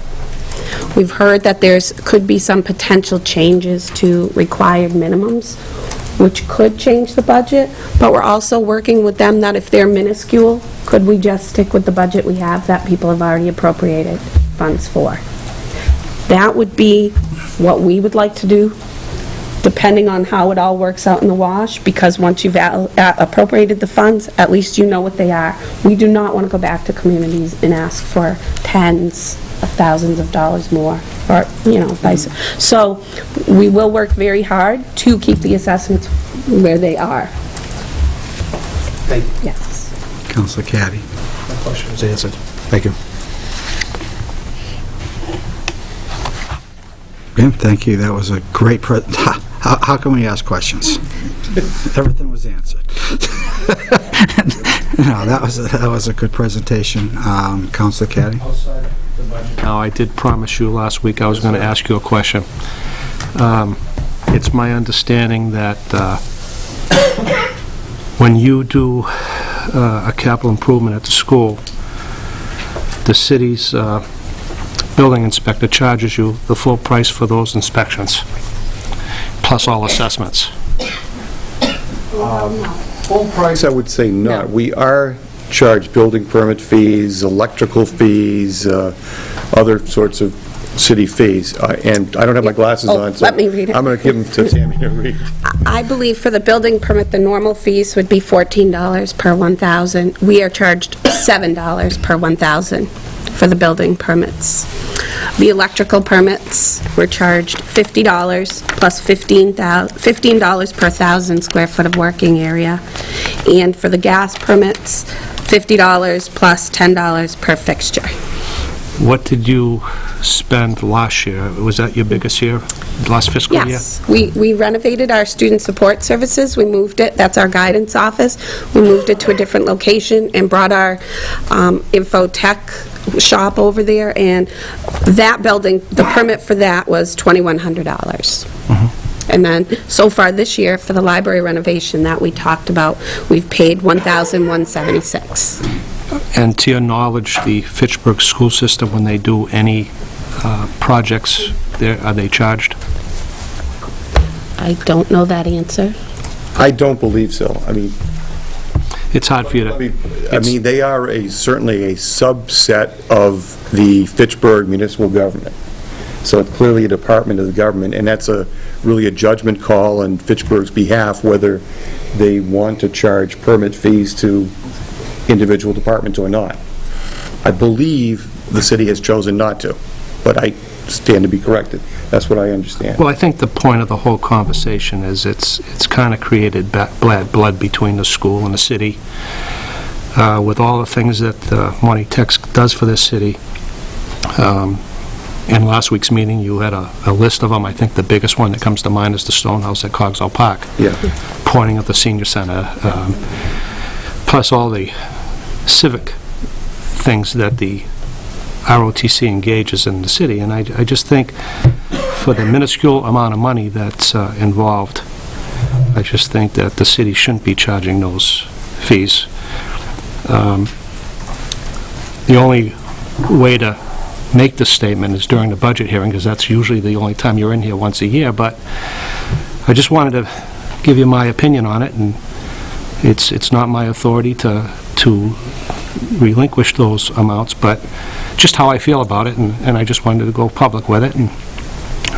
We've heard that could be some potential changes to required minimums, which could change the budget, but we're also working with them that if they're minuscule, could we just stick with the budget we have that people have already appropriated funds for? That would be what we would like to do, depending on how it all works out in the wash, because once you've appropriated the funds, at least you know what they are. We do not want to go back to communities and ask for tens of thousands of dollars more, or, vice. So we will work very hard to keep the assessments where they are. Thank you. Yes. Councilor Caddy. My question was answered. Thank you. Okay, thank you. That was a great how can we ask questions? Everything was answered. No, that was a good presentation. Councilor Caddy. Now, I did promise you last week I was going to ask you a question. It's my understanding that when you do a capital improvement at the school, the city's building inspector charges you the full price for those inspections, plus all assessments. Full price, I would say not. We are charged building permit fees, electrical fees, other sorts of city fees. And I don't have my glasses on, so let me read it. I'm going to give them to Tammy to read. I believe for the building permit, the normal fees would be $14 per 1,000. We are charged $7 per 1,000 for the building permits. The electrical permits, we're charged $50 plus $15 per 1,000 square foot of working area. And for the gas permits, $50 plus $10 per fixture. What did you spend last year? Was that your biggest year, last fiscal year? Yes. We renovated our student support services. We moved it, that's our guidance office. We moved it to a different location and brought our info tech shop over there, and that building, the permit for that was $2,100. And then, so far this year, for the library renovation that we talked about, we've paid $1,176. And to your knowledge, the Fitchburg school system, when they do any projects, are they charged? I don't know that answer. I don't believe so. I mean, It's hard for you to... they are certainly a subset of the Fitchburg municipal government. So it's clearly a department of the government, and that's really a judgment call on Fitchburg's behalf, whether they want to charge permit fees to individual departments or not. I believe the city has chosen not to, but I stand to be corrected. That's what I understand. Well, I think the point of the whole conversation is it's kind of created bad blood between the school and the city. With all the things that Monty Tech does for this city, in last week's meeting, you had a list of them. I think the biggest one that comes to mind is the Stonehouse at Cogswell Park, Yeah. pointing at the senior center, plus all the civic things that the ROTC engages in the city. And I just think for the minuscule amount of money that's involved, I just think that the city shouldn't be charging those fees. The only way to make this statement is during the budget hearing, because that's usually the only time you're in here, once a year, but I just wanted to give you my opinion on it, and it's not my authority to relinquish those amounts, but just how I feel about it, and I just wanted to go public with it in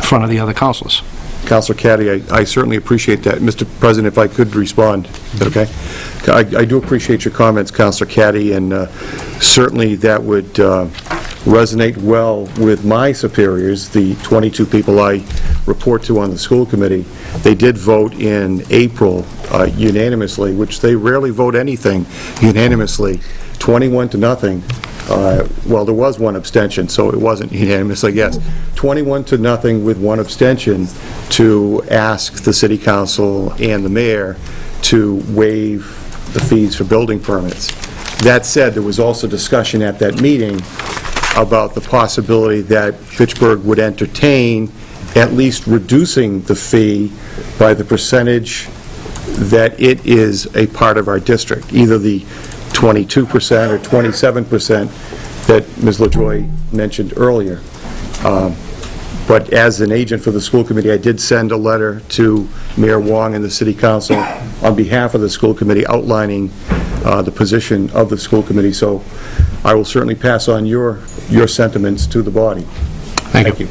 front of the other councilors. Councilor Caddy, I certainly appreciate that. Mr. President, if I could respond, is that okay? I do appreciate your comments, Councilor Caddy, and certainly that would resonate well with my superiors, the 22 people I report to on the school committee. They did vote in April unanimously, which they rarely vote anything unanimously, 21-0. Well, there was one abstention, so it wasn't unanimous, I guess. 21-0 with one abstention to ask the city council and the mayor to waive the fees for building permits. That said, there was also discussion at that meeting about the possibility that Fitchburg would entertain at least reducing the fee by the percentage that it is a part of our district, either the 22% or 27% that Ms. LaJoy mentioned earlier. But as an agent for the school committee, I did send a letter to Mayor Wong and the city council on behalf of the school committee outlining the position of the school committee. So I will certainly pass on your sentiments to the body. Thank you.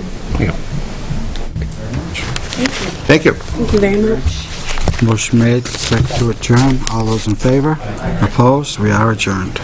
Thank you. Thank you very much. Motion made, second to adjourn. All those in favor? Opposed? We are adjourned.